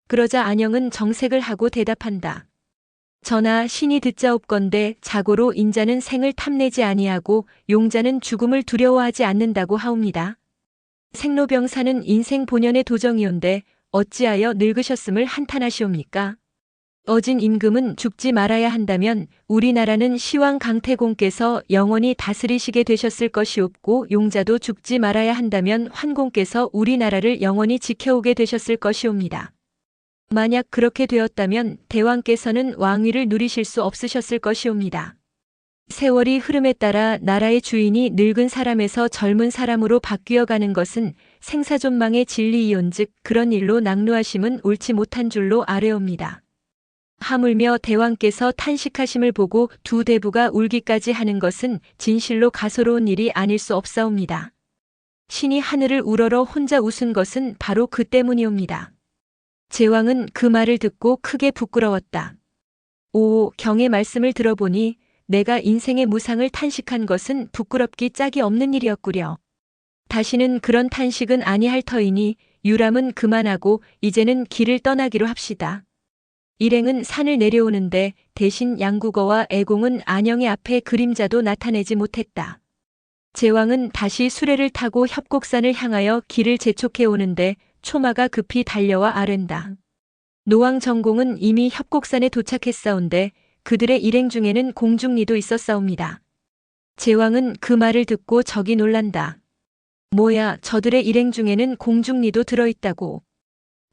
그러자 안영은 정색을 하고 대답한다. 전하, 신이 듣자옵건대 자고로 인자는 생을 탐내지 아니하고 용자는 죽음을 두려워하지 않는다고 하옵니다. 생로병사는 인생 본연의 도정이온데 어찌하여 늙으셨음을 한탄하시옵니까? 어진 임금은 죽지 말아야 한다면 우리나라는 시왕 강태공께서 영원히 다스리시게 되셨을 것이옵고 용자도 죽지 말아야 한다면 환공께서 우리나라를 영원히 지켜오게 되셨을 것이옵니다. 만약 그렇게 되었다면 대왕께서는 왕위를 누리실 수 없으셨을 것이옵니다. 세월이 흐름에 따라 나라의 주인이 늙은 사람에서 젊은 사람으로 바뀌어가는 것은 생사존망의 진리이온즉 그런 일로 낙루하심은 옳지 못한 줄로 아뢰옵니다. 하물며 대왕께서 탄식하심을 보고 두 대부가 울기까지 하는 것은 진실로 가소로운 일이 아닐 수 없사옵니다. 신이 하늘을 우러러 혼자 웃은 것은 바로 그 때문이옵니다. 제왕은 그 말을 듣고 크게 부끄러웠다. 오, 경의 말씀을 들어보니 내가 인생의 무상을 탄식한 것은 부끄럽기 짝이 없는 일이었구려. 다시는 그런 탄식은 아니할 터이니 유람은 그만하고 이제는 길을 떠나기로 합시다. 일행은 산을 내려오는데 대신 양국어와 애공은 안영의 앞에 그림자도 나타내지 못했다. 제왕은 다시 수레를 타고 협곡산을 향하여 길을 재촉해 오는데 초마가 급히 달려와 아랜다. 노왕정공은 이미 협곡산에 도착했사온데 그들의 일행 중에는 공중리도 있었사옵니다. 제왕은 그 말을 듣고 적이 놀란다. 뭐야, 저들의 일행 중에는 공중리도 들어있다고.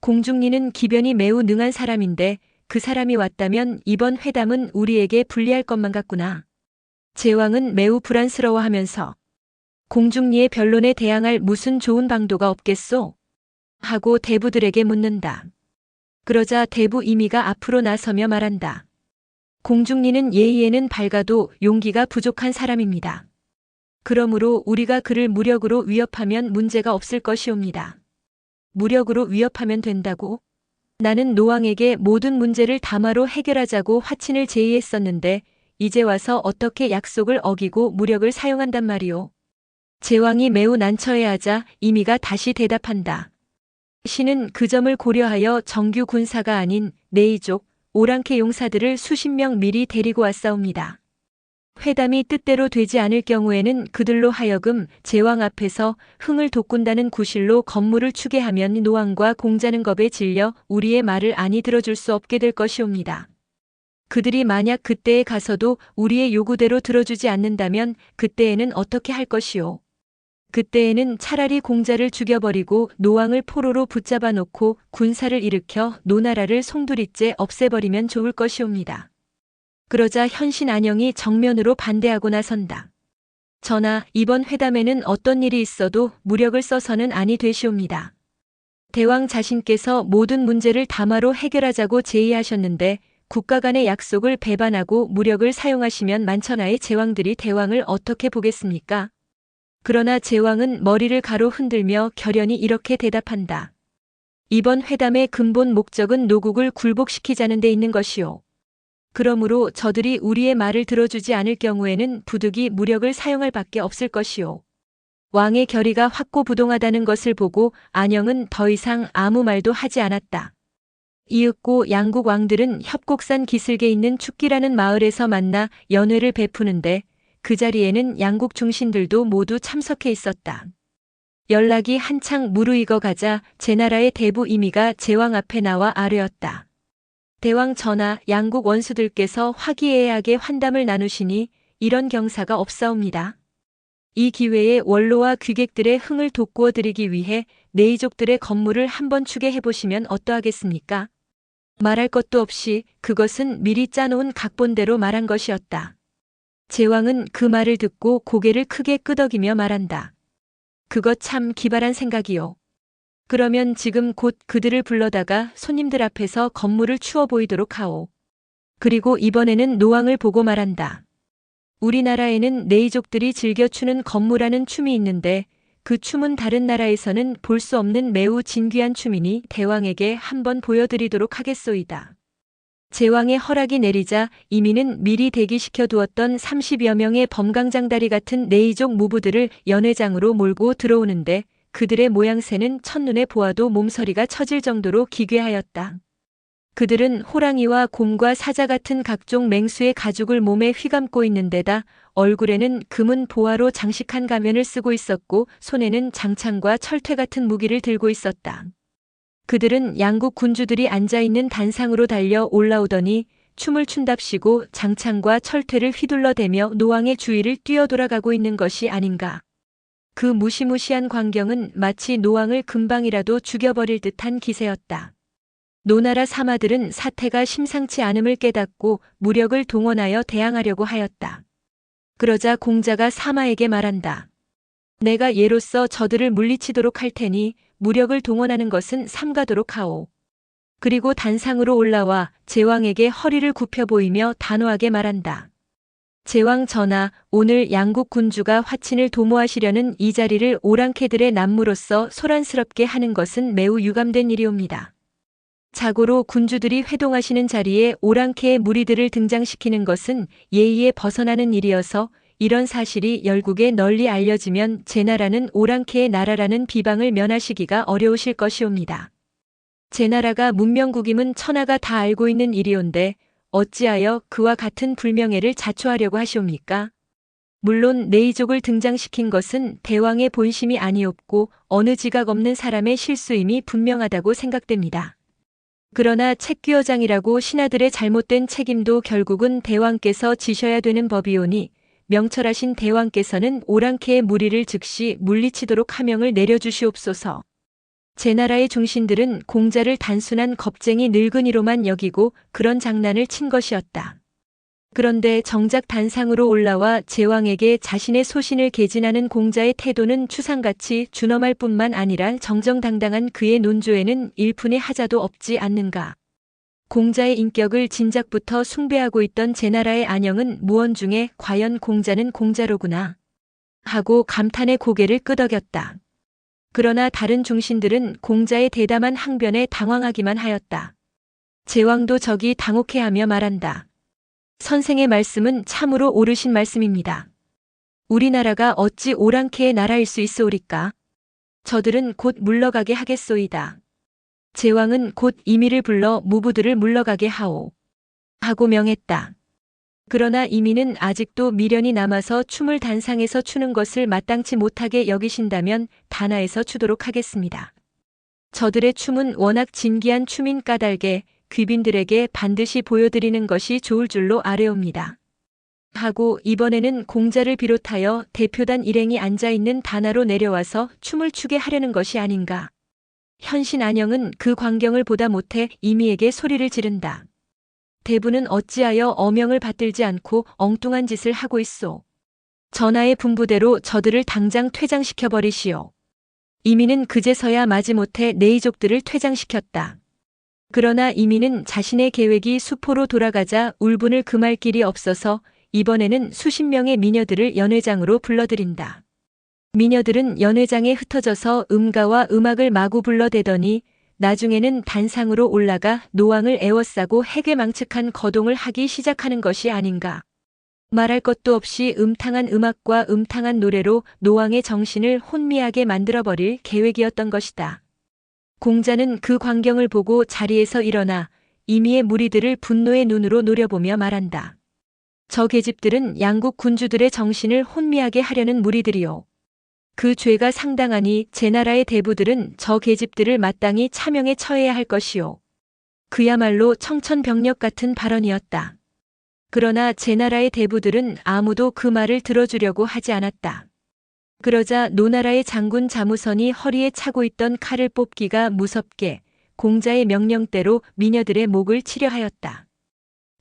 공중리는 기변이 매우 능한 사람인데 그 사람이 왔다면 이번 회담은 우리에게 불리할 것만 같구나. 제왕은 매우 불안스러워하면서 공중리의 변론에 대항할 무슨 좋은 방도가 없겠소? 하고 대부들에게 묻는다. 그러자 대부 이미가 앞으로 나서며 말한다. 공중리는 예의에는 밝아도 용기가 부족한 사람입니다. 그러므로 우리가 그를 무력으로 위협하면 문제가 없을 것이옵니다. 무력으로 위협하면 된다고? 나는 노왕에게 모든 문제를 담화로 해결하자고 화친을 제의했었는데 이제 와서 어떻게 약속을 어기고 무력을 사용한단 말이오. 제왕이 매우 난처해하자 이미가 다시 대답한다. 신은 그 점을 고려하여 정규 군사가 아닌 네이족, 오랑캐 용사들을 수십 명 미리 데리고 왔사옵니다. 회담이 뜻대로 되지 않을 경우에는 그들로 하여금 제왕 앞에서 흥을 돋군다는 구실로 건물을 추게 하면 노왕과 공자는 겁에 질려 우리의 말을 아니 들어줄 수 없게 될 것이옵니다. 그들이 만약 그때에 가서도 우리의 요구대로 들어주지 않는다면 그때에는 어떻게 할 것이오? 그때에는 차라리 공자를 죽여버리고 노왕을 포로로 붙잡아 놓고 군사를 일으켜 노나라를 송두리째 없애버리면 좋을 것이옵니다. 그러자 현신 안영이 정면으로 반대하고 나선다. 전하, 이번 회담에는 어떤 일이 있어도 무력을 써서는 아니 되시옵니다. 대왕 자신께서 모든 문제를 담화로 해결하자고 제의하셨는데 국가 간의 약속을 배반하고 무력을 사용하시면 만천하의 제왕들이 대왕을 어떻게 보겠습니까? 그러나 제왕은 머리를 가로 흔들며 결연히 이렇게 대답한다. 이번 회담의 근본 목적은 노국을 굴복시키자는 데 있는 것이오. 그러므로 저들이 우리의 말을 들어주지 않을 경우에는 부득이 무력을 사용할 밖에 없을 것이오. 왕의 결의가 확고부동하다는 것을 보고 안영은 더 이상 아무 말도 하지 않았다. 이윽고 양국 왕들은 협곡산 기슭에 있는 축기라는 마을에서 만나 연회를 베푸는데 그 자리에는 양국 중신들도 모두 참석해 있었다. 연락이 한창 무르익어 가자 제나라의 대부 이미가 제왕 앞에 나와 아뢰었다. 대왕 전하, 양국 원수들께서 화기애애하게 환담을 나누시니 이런 경사가 없사옵니다. 이 기회에 원로와 귀객들의 흥을 돋구어 드리기 위해 네이족들의 건물을 한번 추게 해보시면 어떠하겠습니까? 말할 것도 없이 그것은 미리 짜놓은 각본대로 말한 것이었다. 제왕은 그 말을 듣고 고개를 크게 끄덕이며 말한다. 그것 참 기발한 생각이요. 그러면 지금 곧 그들을 불러다가 손님들 앞에서 건물을 추어 보이도록 하오. 그리고 이번에는 노왕을 보고 말한다. 우리나라에는 네이족들이 즐겨 추는 건무라는 춤이 있는데 그 춤은 다른 나라에서는 볼 수 없는 매우 진귀한 춤이니 대왕에게 한번 보여드리도록 하겠소이다. 제왕의 허락이 내리자 이미는 미리 대기시켜 두었던 30여 명의 범강장다리 같은 네이족 무부들을 연회장으로 몰고 들어오는데 그들의 모양새는 첫눈에 보아도 몸서리가 처질 정도로 기괴하였다. 그들은 호랑이와 곰과 사자 같은 각종 맹수의 가죽을 몸에 휘감고 있는 데다 얼굴에는 금은 보화로 장식한 가면을 쓰고 있었고 손에는 장창과 철퇴 같은 무기를 들고 있었다. 그들은 양국 군주들이 앉아있는 단상으로 달려 올라오더니 춤을 춘답시고 장창과 철퇴를 휘둘러대며 노왕의 주위를 뛰어돌아가고 있는 것이 아닌가. 그 무시무시한 광경은 마치 노왕을 금방이라도 죽여버릴 듯한 기세였다. 노나라 사마들은 사태가 심상치 않음을 깨닫고 무력을 동원하여 대항하려고 하였다. 그러자 공자가 사마에게 말한다. 내가 예로써 저들을 물리치도록 할 테니 무력을 동원하는 것은 삼가도록 하오. 그리고 단상으로 올라와 제왕에게 허리를 굽혀 보이며 단호하게 말한다. 제왕 전하, 오늘 양국 군주가 화친을 도모하시려는 이 자리를 오랑캐들의 남무로서 소란스럽게 하는 것은 매우 유감된 일이옵니다. 자고로 군주들이 회동하시는 자리에 오랑캐의 무리들을 등장시키는 것은 예의에 벗어나는 일이어서 이런 사실이 열국에 널리 알려지면 제나라는 오랑캐의 나라라는 비방을 면하시기가 어려우실 것이옵니다. 제나라가 문명국임은 천하가 다 알고 있는 일이온데 어찌하여 그와 같은 불명예를 자초하려고 하시옵니까? 물론 네이족을 등장시킨 것은 대왕의 본심이 아니었고 어느 지각 없는 사람의 실수임이 분명하다고 생각됩니다. 그러나 책귀어장이라고 신하들의 잘못된 책임도 결국은 대왕께서 지셔야 되는 법이오니 명철하신 대왕께서는 오랑캐의 무리를 즉시 물리치도록 하명을 내려주시옵소서. 제나라의 중신들은 공자를 단순한 겁쟁이 늙은이로만 여기고 그런 장난을 친 것이었다. 그런데 정작 단상으로 올라와 제왕에게 자신의 소신을 개진하는 공자의 태도는 추상같이 준엄할 뿐만 아니라 정정당당한 그의 논조에는 일푼의 하자도 없지 않는가. 공자의 인격을 진작부터 숭배하고 있던 제나라의 안영은 무언 중에 과연 공자는 공자로구나 하고 감탄의 고개를 끄덕였다. 그러나 다른 중신들은 공자의 대담한 항변에 당황하기만 하였다. 제왕도 적이 당혹해하며 말한다. 선생의 말씀은 참으로 옳으신 말씀입니다. 우리나라가 어찌 오랑캐의 나라일 수 있소리까? 저들은 곧 물러가게 하겠소이다. 제왕은 곧 이미를 불러 무부들을 물러가게 하오. 하고 명했다. 그러나 이미는 아직도 미련이 남아서 춤을 단상에서 추는 것을 마땅치 못하게 여기신다면 단하에서 추도록 하겠습니다. 저들의 춤은 워낙 진기한 춤인 까닭에 귀빈들에게 반드시 보여드리는 것이 좋을 줄로 아뢰옵니다. 하고 이번에는 공자를 비롯하여 대표단 일행이 앉아있는 단하로 내려와서 춤을 추게 하려는 것이 아닌가. 현신 안영은 그 광경을 보다 못해 이미에게 소리를 지른다. 대부는 어찌하여 어명을 받들지 않고 엉뚱한 짓을 하고 있소. 전하의 분부대로 저들을 당장 퇴장시켜버리시오. 이미는 그제서야 마지못해 내이족들을 퇴장시켰다. 그러나 이미는 자신의 계획이 수포로 돌아가자 울분을 금할 길이 없어서 이번에는 수십 명의 미녀들을 연회장으로 불러들인다. 미녀들은 연회장에 흩어져서 음가와 음악을 마구 불러대더니 나중에는 단상으로 올라가 노왕을 에워싸고 해괴망측한 거동을 하기 시작하는 것이 아닌가. 말할 것도 없이 음탕한 음악과 음탕한 노래로 노왕의 정신을 혼미하게 만들어버릴 계획이었던 것이다. 공자는 그 광경을 보고 자리에서 일어나 이미의 무리들을 분노의 눈으로 노려보며 말한다. 저 계집들은 양국 군주들의 정신을 혼미하게 하려는 무리들이요. 그 죄가 상당하니 제나라의 대부들은 저 계집들을 마땅히 차명에 처해야 할 것이요. 그야말로 청천벽력 같은 발언이었다. 그러나 제나라의 대부들은 아무도 그 말을 들어주려고 하지 않았다. 그러자 노나라의 장군 자무선이 허리에 차고 있던 칼을 뽑기가 무섭게 공자의 명령대로 미녀들의 목을 치려 하였다.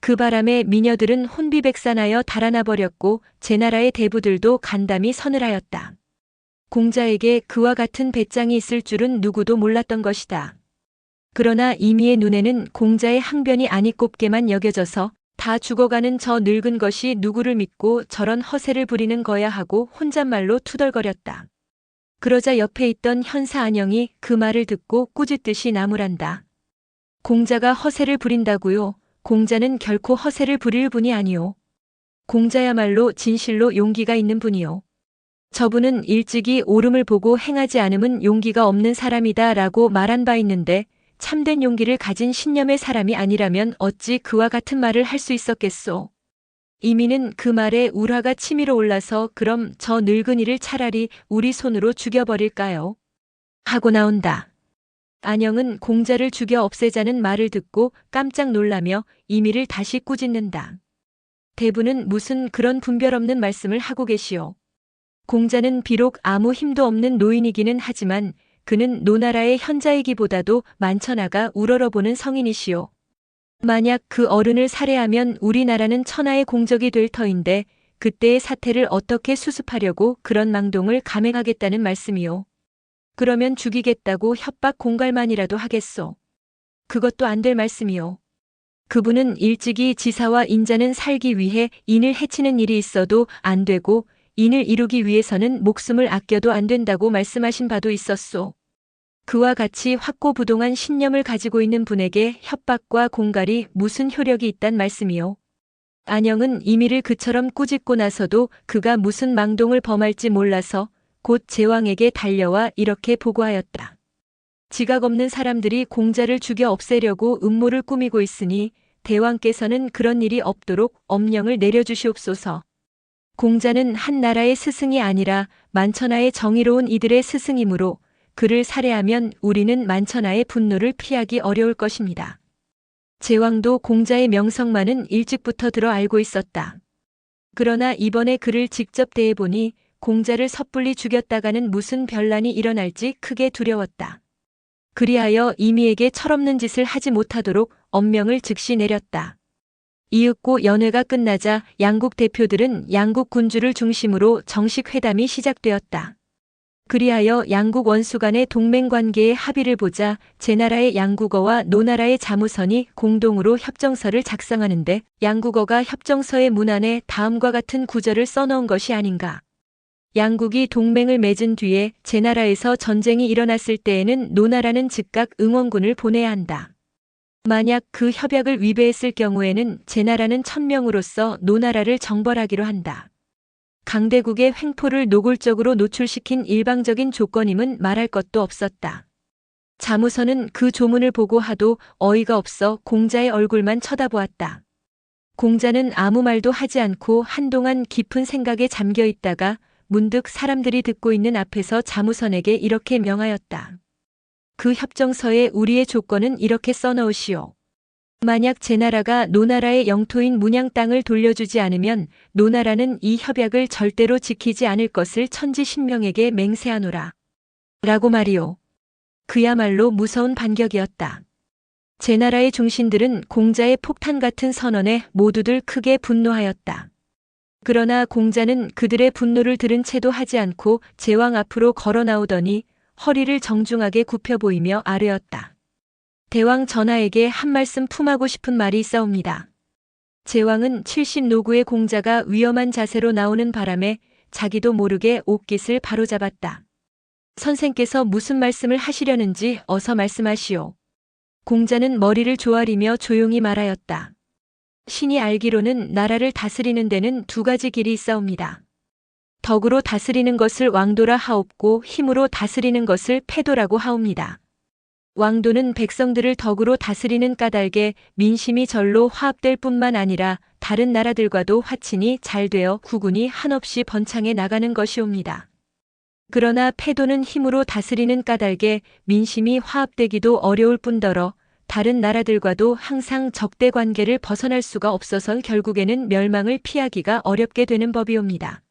그 바람에 미녀들은 혼비백산하여 달아나 버렸고 제나라의 대부들도 간담이 서늘하였다. 공자에게 그와 같은 배짱이 있을 줄은 누구도 몰랐던 것이다. 그러나 이미의 눈에는 공자의 항변이 아니 꼽게만 여겨져서 다 죽어가는 저 늙은 것이 누구를 믿고 저런 허세를 부리는 거야 하고 혼잣말로 투덜거렸다. 그러자 옆에 있던 현사 안영이 그 말을 듣고 꾸짖듯이 나무란다. 공자가 허세를 부린다고요? 공자는 결코 허세를 부릴 분이 아니오. 공자야말로 진실로 용기가 있는 분이오. 저분은 일찍이 옳음을 보고 행하지 않음은 용기가 없는 사람이다 라고 말한 바 있는데 참된 용기를 가진 신념의 사람이 아니라면 어찌 그와 같은 말을 할 수 있었겠소. 이미는 그 말에 울화가 치밀어 올라서 그럼 저 늙은이를 차라리 우리 손으로 죽여버릴까요? 하고 나온다. 안영은 공자를 죽여 없애자는 말을 듣고 깜짝 놀라며 이미를 다시 꾸짖는다. 대부는 무슨 그런 분별 없는 말씀을 하고 계시오. 공자는 비록 아무 힘도 없는 노인이기는 하지만 그는 노나라의 현자이기보다도 만천하가 우러러보는 성인이시오. 만약 그 어른을 살해하면 우리나라는 천하의 공적이 될 터인데 그때의 사태를 어떻게 수습하려고 그런 망동을 감행하겠다는 말씀이오. 그러면 죽이겠다고 협박 공갈만이라도 하겠소. 그것도 안 될 말씀이오. 그분은 일찍이 지사와 인자는 살기 위해 인을 해치는 일이 있어도 안 되고 인을 이루기 위해서는 목숨을 아껴도 안 된다고 말씀하신 바도 있었소. 그와 같이 확고부동한 신념을 가지고 있는 분에게 협박과 공갈이 무슨 효력이 있단 말씀이요. 안영은 이미를 그처럼 꾸짖고 나서도 그가 무슨 망동을 범할지 몰라서 곧 제왕에게 달려와 이렇게 보고하였다. 지각 없는 사람들이 공자를 죽여 없애려고 음모를 꾸미고 있으니 대왕께서는 그런 일이 없도록 엄령을 내려주시옵소서. 공자는 한 나라의 스승이 아니라 만천하의 정의로운 이들의 스승이므로 그를 살해하면 우리는 만천하의 분노를 피하기 어려울 것입니다. 제왕도 공자의 명성만은 일찍부터 들어 알고 있었다. 그러나 이번에 그를 직접 대해보니 공자를 섣불리 죽였다가는 무슨 변란이 일어날지 크게 두려웠다. 그리하여 이미에게 철없는 짓을 하지 못하도록 엄명을 즉시 내렸다. 이윽고 연회가 끝나자 양국 대표들은 양국 군주를 중심으로 정식 회담이 시작되었다. 그리하여 양국 원수 간의 동맹 관계의 합의를 보자 제나라의 양국어와 노나라의 자무선이 공동으로 협정서를 작성하는데 양국어가 협정서의 문안에 다음과 같은 구절을 써놓은 것이 아닌가. 양국이 동맹을 맺은 뒤에 제나라에서 전쟁이 일어났을 때에는 노나라는 즉각 응원군을 보내야 한다. 만약 그 협약을 위배했을 경우에는 제나라는 천명으로서 노나라를 정벌하기로 한다. 강대국의 횡포를 노골적으로 노출시킨 일방적인 조건임은 말할 것도 없었다. 자무선은 그 조문을 보고 하도 어이가 없어 공자의 얼굴만 쳐다보았다. 공자는 아무 말도 하지 않고 한동안 깊은 생각에 잠겨 있다가 문득 사람들이 듣고 있는 앞에서 자무선에게 이렇게 명하였다. 그 협정서에 우리의 조건은 이렇게 써넣으시오. 만약 제나라가 노나라의 영토인 문양 땅을 돌려주지 않으면 노나라는 이 협약을 절대로 지키지 않을 것을 천지신명에게 맹세하노라. 라고 말이오. 그야말로 무서운 반격이었다. 제나라의 중신들은 공자의 폭탄 같은 선언에 모두들 크게 분노하였다. 그러나 공자는 그들의 분노를 들은 채도 하지 않고 제왕 앞으로 걸어 나오더니 허리를 정중하게 굽혀 보이며 아뢰었다. 대왕 전하에게 한 말씀 품하고 싶은 말이 있사옵니다. 제왕은 70노구의 공자가 위험한 자세로 나오는 바람에 자기도 모르게 옷깃을 바로잡았다. 선생께서 무슨 말씀을 하시려는지 어서 말씀하시오. 공자는 머리를 조아리며 조용히 말하였다. 신이 알기로는 나라를 다스리는 데는 두 가지 길이 있사옵니다. 덕으로 다스리는 것을 왕도라 하옵고 힘으로 다스리는 것을 패도라고 하옵니다. 왕도는 백성들을 덕으로 다스리는 까닭에 민심이 절로 화합될 뿐만 아니라 다른 나라들과도 화친이 잘 되어 국운이 한없이 번창해 나가는 것이옵니다. 그러나 패도는 힘으로 다스리는 까닭에 민심이 화합되기도 어려울 뿐더러 다른 나라들과도 항상 적대 관계를 벗어날 수가 없어서 결국에는 멸망을 피하기가 어렵게 되는 법이옵니다.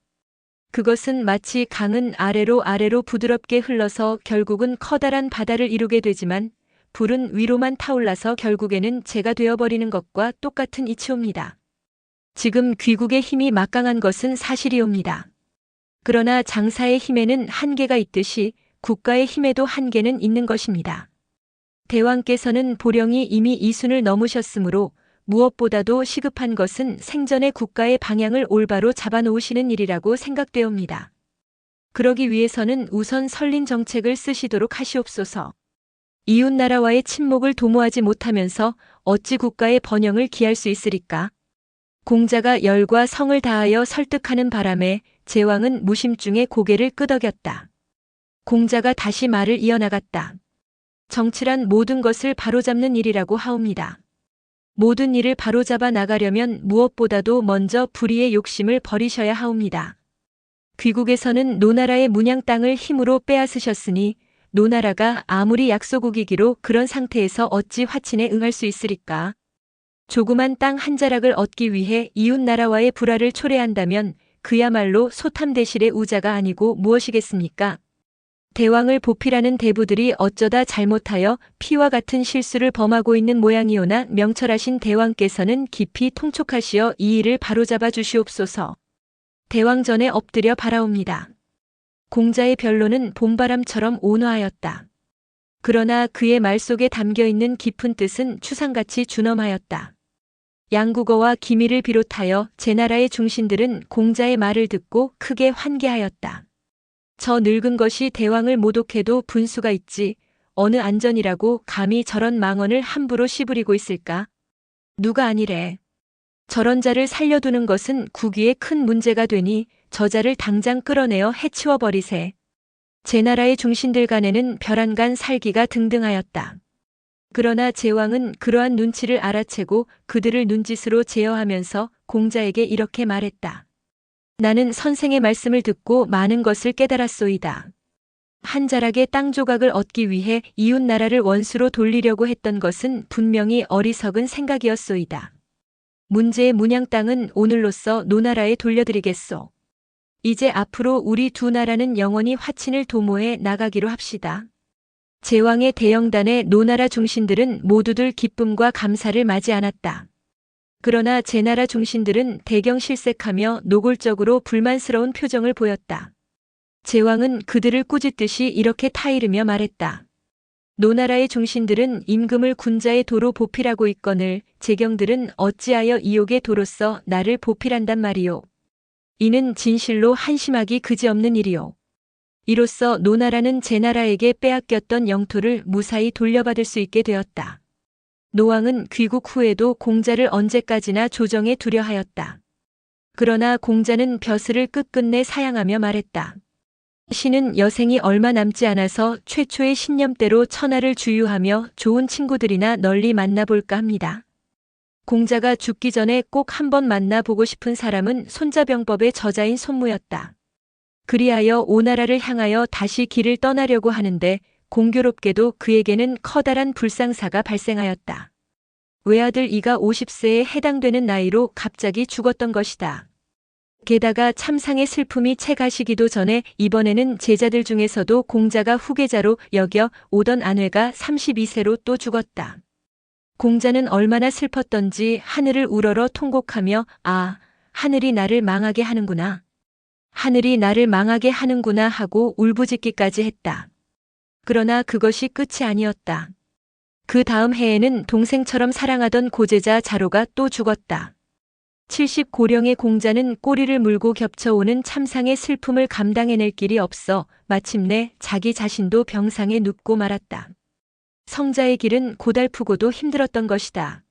그것은 마치 강은 아래로 부드럽게 흘러서 결국은 커다란 바다를 이루게 되지만 불은 위로만 타올라서 결국에는 재가 되어버리는 것과 똑같은 이치옵니다. 지금 귀국의 힘이 막강한 것은 사실이옵니다. 그러나 장사의 힘에는 한계가 있듯이 국가의 힘에도 한계는 있는 것입니다. 대왕께서는 보령이 이미 이순을 넘으셨으므로 무엇보다도 시급한 것은 생전의 국가의 방향을 올바로 잡아놓으시는 일이라고 생각되옵니다. 그러기 위해서는 우선 설린 정책을 쓰시도록 하시옵소서. 이웃나라와의 친목을 도모하지 못하면서 어찌 국가의 번영을 기할 수 있으리까? 공자가 열과 성을 다하여 설득하는 바람에 제왕은 무심중에 고개를 끄덕였다. 공자가 다시 말을 이어나갔다. 정치란 모든 것을 바로잡는 일이라고 하옵니다. 모든 일을 바로잡아 나가려면 무엇보다도 먼저 불의의 욕심을 버리셔야 하옵니다. 귀국에서는 노나라의 문양 땅을 힘으로 빼앗으셨으니 노나라가 아무리 약소국이기로 그런 상태에서 어찌 화친에 응할 수 있으리까? 조그만 땅 한 자락을 얻기 위해 이웃나라와의 불화를 초래한다면 그야말로 소탐대실의 우자가 아니고 무엇이겠습니까? 대왕을 보필하는 대부들이 어쩌다 잘못하여 피와 같은 실수를 범하고 있는 모양이오나 명철하신 대왕께서는 깊이 통촉하시어 이 일을 바로잡아 주시옵소서. 대왕 전에 엎드려 바라옵니다. 공자의 변론은 봄바람처럼 온화하였다. 그러나 그의 말 속에 담겨있는 깊은 뜻은 추상같이 준엄하였다. 양국어와 기미를 비롯하여 제나라의 중신들은 공자의 말을 듣고 크게 환기하였다. 저 늙은 것이 대왕을 모독해도 분수가 있지 어느 안전이라고 감히 저런 망언을 함부로 씨부리고 있을까? 누가 아니래. 저런 자를 살려두는 것은 국위에 큰 문제가 되니 저자를 당장 끌어내어 해치워 버리세. 제나라의 중신들 간에는 벼랑간 살기가 등등하였다. 그러나 제왕은 그러한 눈치를 알아채고 그들을 눈짓으로 제어하면서 공자에게 이렇게 말했다. 나는 선생의 말씀을 듣고 많은 것을 깨달았소이다. 한 자락의 땅 조각을 얻기 위해 이웃 나라를 원수로 돌리려고 했던 것은 분명히 어리석은 생각이었소이다. 문제의 문양 땅은 오늘로써 노나라에 돌려드리겠소. 이제 앞으로 우리 두 나라는 영원히 화친을 도모해 나가기로 합시다. 제왕의 대영단의 노나라 중신들은 모두들 기쁨과 감사를 맞이 않았다. 그러나 제나라 중신들은 대경실색하며 노골적으로 불만스러운 표정을 보였다. 제왕은 그들을 꾸짖듯이 이렇게 타이르며 말했다. 노나라의 중신들은 임금을 군자의 도로 보필하고 있거늘 제경들은 어찌하여 이욕의 도로서 나를 보필한단 말이오. 이는 진실로 한심하기 그지없는 일이오. 이로써 노나라는 제나라에게 빼앗겼던 영토를 무사히 돌려받을 수 있게 되었다. 노왕은 귀국 후에도 공자를 언제까지나 조정에 두려 하였다. 그러나 공자는 벼슬을 끝끝내 사양하며 말했다. 신은 여생이 얼마 남지 않아서 최초의 신념대로 천하를 주유하며 좋은 친구들이나 널리 만나볼까 합니다. 공자가 죽기 전에 꼭 한번 만나보고 싶은 사람은 손자병법의 저자인 손무였다. 그리하여 오나라를 향하여 다시 길을 떠나려고 하는데 공교롭게도 그에게는 커다란 불상사가 발생하였다. 외아들 이가 50세에 해당되는 나이로 갑자기 죽었던 것이다. 게다가 참상의 슬픔이 채 가시기도 전에 이번에는 제자들 중에서도 공자가 후계자로 여겨 오던 안회가 32세로 또 죽었다. 공자는 얼마나 슬펐던지 하늘을 우러러 통곡하며 아, 하늘이 나를 망하게 하는구나. 하늘이 나를 망하게 하는구나 하고 울부짖기까지 했다. 그러나 그것이 끝이 아니었다. 그 다음 해에는 동생처럼 사랑하던 고제자 자로가 또 죽었다. 70고령의 공자는 꼬리를 물고 겹쳐오는 참상의 슬픔을 감당해낼 길이 없어 마침내 자기 자신도 병상에 눕고 말았다. 성자의 길은 고달프고도 힘들었던 것이다.